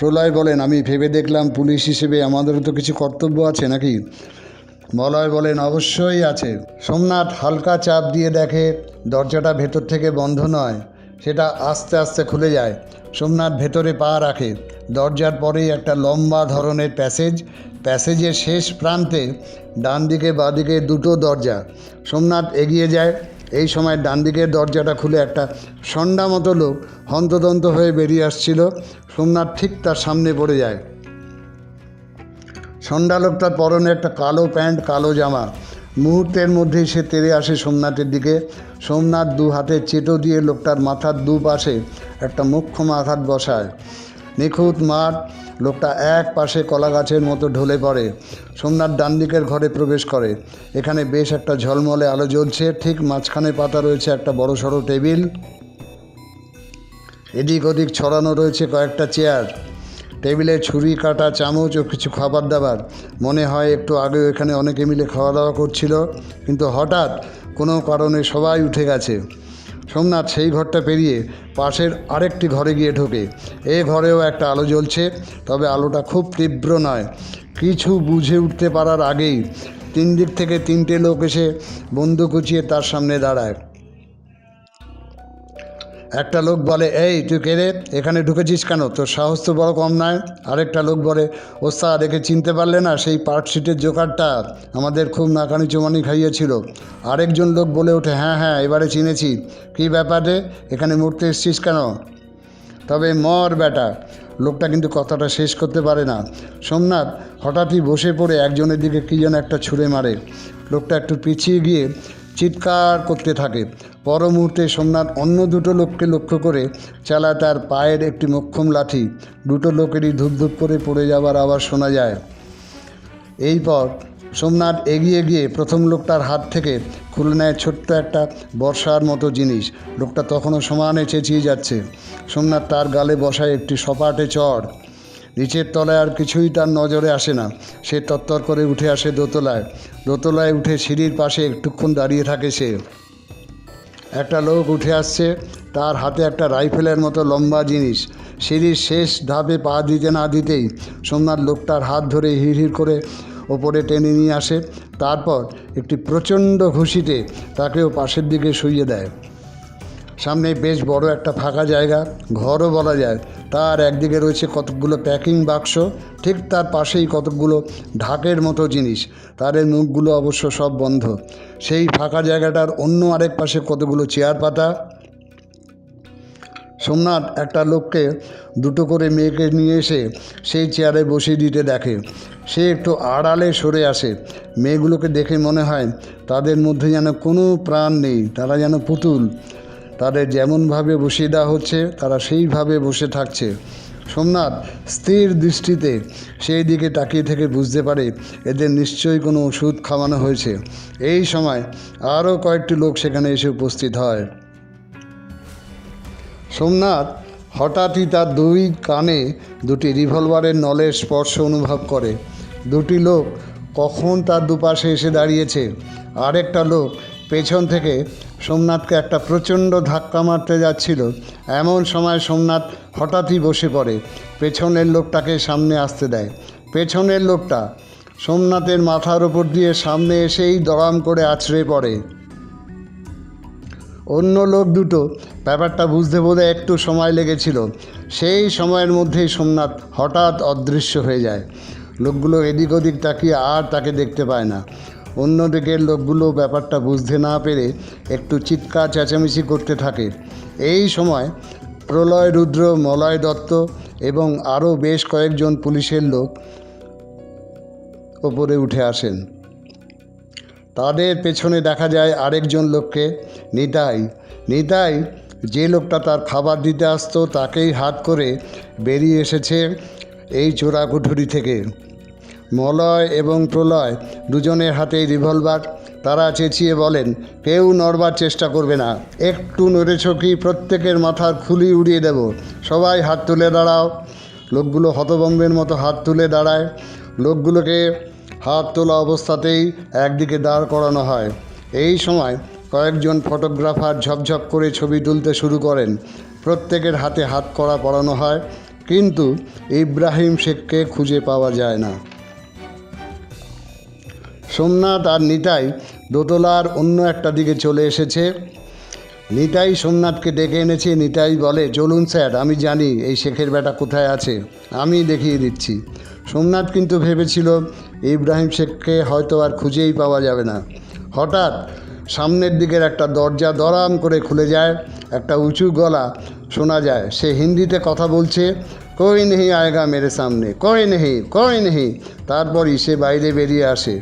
প্রলয় বলেন, আমি ভেবে দেখলাম পুলিশ হিসেবে আমাদেরও তো কিছু কর্তব্য আছে নাকি? মলয় বলেন, অবশ্যই আছে। সোমনাথ হালকা চাপ দিয়ে দেখে দরজাটা ভেতর থেকে বন্ধ নয়, সেটা আস্তে আস্তে খুলে যায়। সোমনাথ ভেতরে পা রাখে। দরজার পরেই একটা লম্বা ধরনের প্যাসেজের শেষ প্রান্তে ডান দিকে বাঁ দিকে দুটো দরজা। সোমনাথ এগিয়ে যায়। এই সময় ডান দিকের দরজাটা খুলে একটা ষণ্ডা মতো লোক হন্তদন্ত হয়ে বেরিয়ে আসছিল। সোমনাথ ঠিক তার সামনে পড়ে যায়। ষণ্ডা লোকটার পরনে একটা কালো প্যান্ট, কালো জামা। মুহূর্তের মধ্যেই সে তেড়ে আসে সোমনাথের দিকে। সোমনাথ দু হাতে চেটো দিয়ে লোকটার মাথার দুপাশে একটা মোক্ষম আঘাত বসায়। নিখুঁত মার। লোকটা এক পাশে কলা গাছের মতো ঢলে পড়ে। সোমনাথ ডান দিকের ঘরে প্রবেশ করে। এখানে বেশ একটা ঝলমলে আলো জ্বলছে। ঠিক মাঝখানে পাতা রয়েছে একটা বড় সড়ো টেবিল। এদিক ওদিক ছড়ানো রয়েছে কয়েকটা চেয়ার। টেবিলে ছুরি কাটা চামচ ও কিছু খাবার দাবার। মনে হয় একটু আগেও এখানে অনেকে মিলে খাওয়া দাওয়া করছিল, কিন্তু হঠাৎ কোনো কারণে সবাই উঠে গেছে। সোমনাথ সেই ঘরটা পেরিয়ে পাশের আরেকটি ঘরে গিয়ে ঢোকে। এ ঘরেও একটা আলো জ্বলছে, তবে আলোটা খুব তীব্র নয়। কিছু বুঝে উঠতে পারার আগেই 3 দিক থেকে 3টে লোক এসে বন্দুক উঁচিয়ে তার সামনে দাঁড়ায়। একটা লোক বলে, এই তুই কে রে? এখানে ঢুকেছিস কেন? তোর সাহস তো বড় কম নয়। আরেকটা লোক বলে, ওস্তাদ একে চিনতে পারলে না? সেই পার্কশিটের জোকারটা আমাদের খুব নাকানি চুমানি খাইয়েছিল। আরেকজন লোক বলে ওঠে, হ্যাঁ হ্যাঁ, এবারে চিনেছি। কী ব্যাপারে? এখানে মরতে এসছিস কেন? তবে মর বেটা। লোকটা কিন্তু কথাটা শেষ করতে পারে না। সোমনাথ হঠাৎই বসে পড়ে একজনের দিকে কী যেন একটা ছুঁড়ে মারে। লোকটা একটু পিছিয়ে গিয়ে চিৎকার করতে থাকে। পর মুহূর্তে সোমনাথ অন্য দুটো লোককে লক্ষ্য করে চালায় তার পায়ের একটি মোক্ষম লাঠি। দুটো লোকেরই ধূপ ধূপ করে পড়ে যাবার আওয়াজ শোনা যায়। এরপর সোমনাথ এগিয়ে গিয়ে প্রথম লোকটার হাত থেকে খুলে নেয় ছোট্ট একটা বর্ষার মতো জিনিস। লোকটা তখনও সমানে চেঁচিয়ে যাচ্ছে। সোমনাথ তার গালে বসায় একটি সপাটে চড়। নিচের তলায় আর কিছুই তার নজরে আসে না। সে তত্তর করে উঠে আসে দোতলায়। দোতলায় উঠে সিঁড়ির পাশে একটুক্ষণ দাঁড়িয়ে থাকে সে। একটা লোক উঠে আসছে, তার হাতে একটা রাইফেলের মতো লম্বা জিনিস। সিঁড়ির শেষ ধাপে পা দিতে না দিতেই সোমনাথ লোকটার হাত ধরে হিড়হিড় করে ওপরে টেনে নিয়ে আসে। তারপর একটি প্রচণ্ড ঘুষিতে তাকেও পাশের দিকে শুইয়ে দেয়। সামনে বেশ বড় একটা ফাঁকা জায়গা, ঘরও বলা যায়। তার একদিকে রয়েছে কতকগুলো প্যাকিং বাক্স, ঠিক তার পাশেই কতকগুলো ঢাকের মতো জিনিস। তাদের মুখগুলো অবশ্য সব বন্ধ। সেই ফাঁকা জায়গাটার অন্য আরেক পাশে কতগুলো চেয়ার পাতা। সোমনাথ একটা লোককে দুটো করে মেয়েকে নিয়ে এসে সেই চেয়ারে বসিয়ে দিতে দেখে। সে একটু আড়ালে সরে আসে। মেয়েগুলোকে দেখে মনে হয় তাদের মধ্যে যেন কোনো প্রাণ নেই, তারা যেন পুতুল। তাদের যেমনভাবে বসিয়ে দেওয়া হচ্ছে তারা সেইভাবে বসে থাকছে। সোমনাথ স্থির দৃষ্টিতে সেই দিকে তাকিয়ে থেকে বুঝতে পারে এদের নিশ্চয়ই কোনো ওষুধ খাওয়ানো হয়েছে। এই সময় আরও কয়েকটি লোক সেখানে এসে উপস্থিত হয়। সোমনাথ হঠাৎই তার দুই কানে দুটি রিভলভারের নলের স্পর্শ অনুভব করে। দুটি লোক কখন তার দুপাশে এসে দাঁড়িয়েছে। আরেকটা লোক পেছন থেকে সোমনাথকে একটা প্রচণ্ড ধাক্কা মারতে যাচ্ছিল। এমন সময় সোমনাথ হঠাৎই বসে পড়ে, পেছনের লোকটাকে সামনে আসতে দেয়। পেছনের লোকটা সোমনাথের মাথার ওপর দিয়ে সামনে এসেই দড়াম করে আছড়ে পড়ে। অন্য লোক দুটো ব্যাপারটা বুঝতে বোধহয় একটু সময় লেগেছিল। সেই সময়ের মধ্যেই সোমনাথ হঠাৎ অদৃশ্য হয়ে যায়। লোকগুলো এদিক ওদিক তাকিয়ে আর তাকে দেখতে পায় না। অন্য দিকের লোকগুলো ব্যাপারটা বুঝতে না পেরে একটু চিৎকার চেঁচামেচি করতে থাকে। এই সময় প্রলয় রুদ্র, মলয় দত্ত এবং আরও বেশ কয়েকজন পুলিশের লোক ওপরে উঠে আসেন। তাদের পেছনে দেখা যায় আরেকজন লোককে, নিতাই যে লোকটা তার খাবার দিতে আসতো তাকেই হাত করে বেরিয়ে এসেছে এই চোরাকুঠুরি থেকে। মলয় এবং প্রলয় দুজনের হাতেই রিভলভার। তারা চেঁচিয়ে বলেন, কেউ নড়বার চেষ্টা করবে না, একটু নড়েছ কি প্রত্যেকের মাথার খুলি উড়িয়ে দেব, সবাই হাত তুলে দাঁড়াও। লোকগুলো হতভম্বের মতো হাত তুলে দাঁড়ায়। লোকগুলোকে হাত তোলা অবস্থাতেই একদিকে দাঁড় করানো হয়। এই সময় কয়েকজন ফটোগ্রাফার ঝপঝপ করে ছবি তুলতে শুরু করেন। প্রত্যেকের হাতে হাত কড়া পরানো হয়, কিন্তু ইব্রাহিম শেখকে খুঁজে পাওয়া যায় না। সোমনাথ আর নিতাই দোতলার অন্য একটা দিকে চলে এসেছে। নিতাই সোমনাথকে ডেকে এনেছে। নিতাই বলে, চলুন স্যার, আমি জানি এই শেখের বেটা কোথায় আছে, আমি দেখিয়ে দিচ্ছি। সোমনাথ কিন্তু ভেবেছিল ইব্রাহিম শেখকে হয়তো আর খুঁজেই পাওয়া যাবে না। হঠাৎ সামনের দিকের একটা দরজা দরাম করে খুলে যায়। একটা উঁচু গলা শোনা যায়, সে হিন্দিতে কথা বলছে, কোই নেহি আয়েগা মেরে সামনে, কোই নেহি। তারপরই সে বাইরে বেরিয়ে আসে।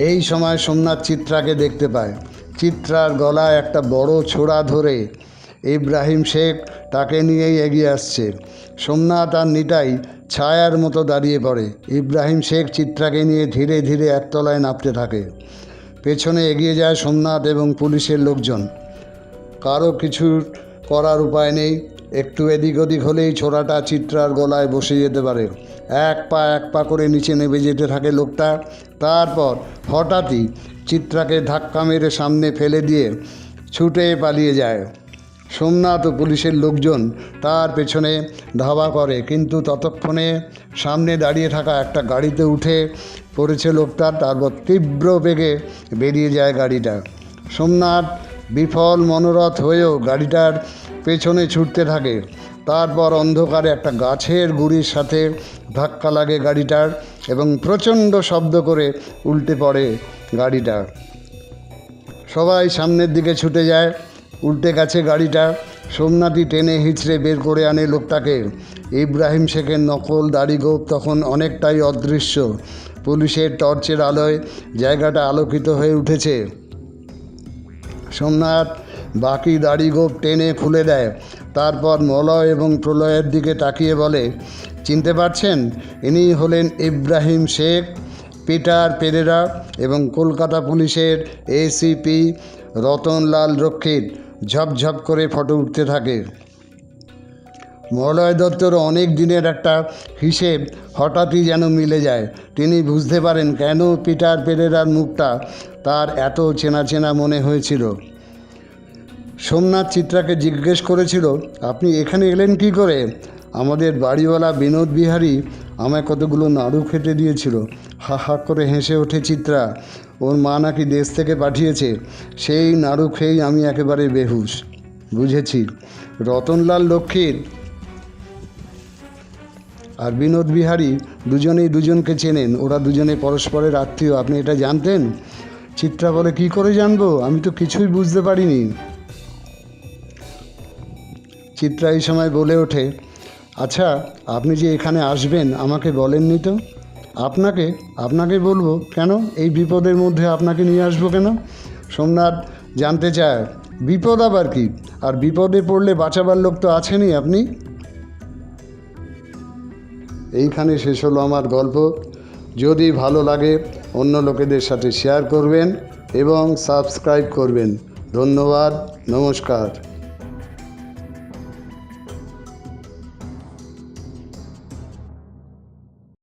এই সময় সোমনাথ চিত্রাকে দেখতে পায়। চিত্রার গলায় একটা বড় ছোরা ধরে ইব্রাহিম শেখ তাকে নিয়েই এগিয়ে আসছে। সোমনাথ আর নিতাই ছায়ার মতো দাঁড়িয়ে পড়ে। ইব্রাহিম শেখ চিত্রাকে নিয়ে ধীরে ধীরে একতলায় নামতে থাকে। পেছনে এগিয়ে যায় সোমনাথ এবং পুলিশের লোকজন। কারো কিছু করার উপায় নেই। একটু এদিক ওদিক হলেই ছোরাটা চিত্রার গলায় বসে যেতে পারে। এক পা করে নিচে নেমে যেতে থাকে লোকটা। তারপর হঠাৎই চিত্রাকে ধাক্কা মেরে সামনে ফেলে দিয়ে ছুটে পালিয়ে যায়। সোমনাথ ও পুলিশের লোকজন তার পেছনে ধাওয়া করে, কিন্তু ততক্ষণে সামনে দাঁড়িয়ে থাকা একটা গাড়িতে উঠে পড়েছে লোকটা। তারপর তীব্র বেগে বেরিয়ে যায় গাড়িটা। সোমনাথ বিফল মনোরথ হয়েও গাড়িটার পেছনে ছুটতে থাকে। তারপর অন্ধকারে একটা গাছের গুঁড়ির সাথে ধাক্কা লাগে গাড়িটার এবং প্রচণ্ড শব্দ করে উল্টে পড়ে গাড়িটা। সবাই সামনের দিকে ছুটে যায়। উল্টে গেছে গাড়িটা। সোমনাথই টেনে হিঁচড়ে বের করে আনে লোকটাকে। ইব্রাহিম শেখের নকল দাড়িগোঁফ তখন অনেকটাই অদৃশ্য। পুলিশের টর্চের আলোয় জায়গাটা আলোকিত হয়ে উঠেছে। সোমনাথ বাকি দাড়িগোঁফ টেনে খুলে দেয়। তারপর মলয় এবং প্রলয়ের দিকে তাকিয়ে বলে, চিনতে পারছেন, ইনি হলেন ইব্রাহিম শেখ, পিটার পেরেরা এবং কলকাতা পুলিশের এসিপি রতনলাল রক্ষিত। ঝপঝপ করে ফটো উঠতে থাকে। মলয় দত্তর অনেক দিনের একটা হিসেব হঠাৎই যেন মিলে যায়। তিনি বুঝতে পারেন কেন পিটার পেরেরার মুখটা তার এত চেনা চেনা মনে হয়েছিল। সোমনাথ চিত্রাকে জিজ্ঞেস করেছিল, আপনি এখানে এলেন কি করে? আমাদের বাড়িওয়ালা বিনোদ বিহারী আমায় কতগুলো নাড়ু খেতে দিয়েছিল। হা হা করে হেসে ওঠে চিত্রা। ওর মা নাকি দেশ থেকে পাঠিয়েছে, সেই নাড়ু খেয়েই আমি একেবারে বেহুশ। বুঝেছি। রতনলাল লক্ষ্মীর আর বিনোদ বিহারী দুজনেই দুজনকে চেনেন, ওরা দুজনে পরস্পরের আত্মীয়, আপনি এটা জানতেন? চিত্রা বলে, কি করে জানবো, আমি তো কিছুই বুঝতে পারিনি। চিত্রা এই সময় বলে ওঠে, আচ্ছা আপনি যে এখানে আসবেন আমাকে বলেননি তো? আপনাকে বলবো কেন? এই বিপদের মধ্যে আপনাকে নিয়ে আসবো কেন? সোমনাথ জানতে চায়, বিপদ আবার কি? আর বিপদে পড়লে বাঁচাবার লোক তো আছেনই আপনি। এইখানে শেষ হলো আমার গল্প। যদি ভালো লাগে অন্য লোকেদের সাথে শেয়ার করবেন এবং সাবস্ক্রাইব করবেন। ধন্যবাদ, নমস্কার।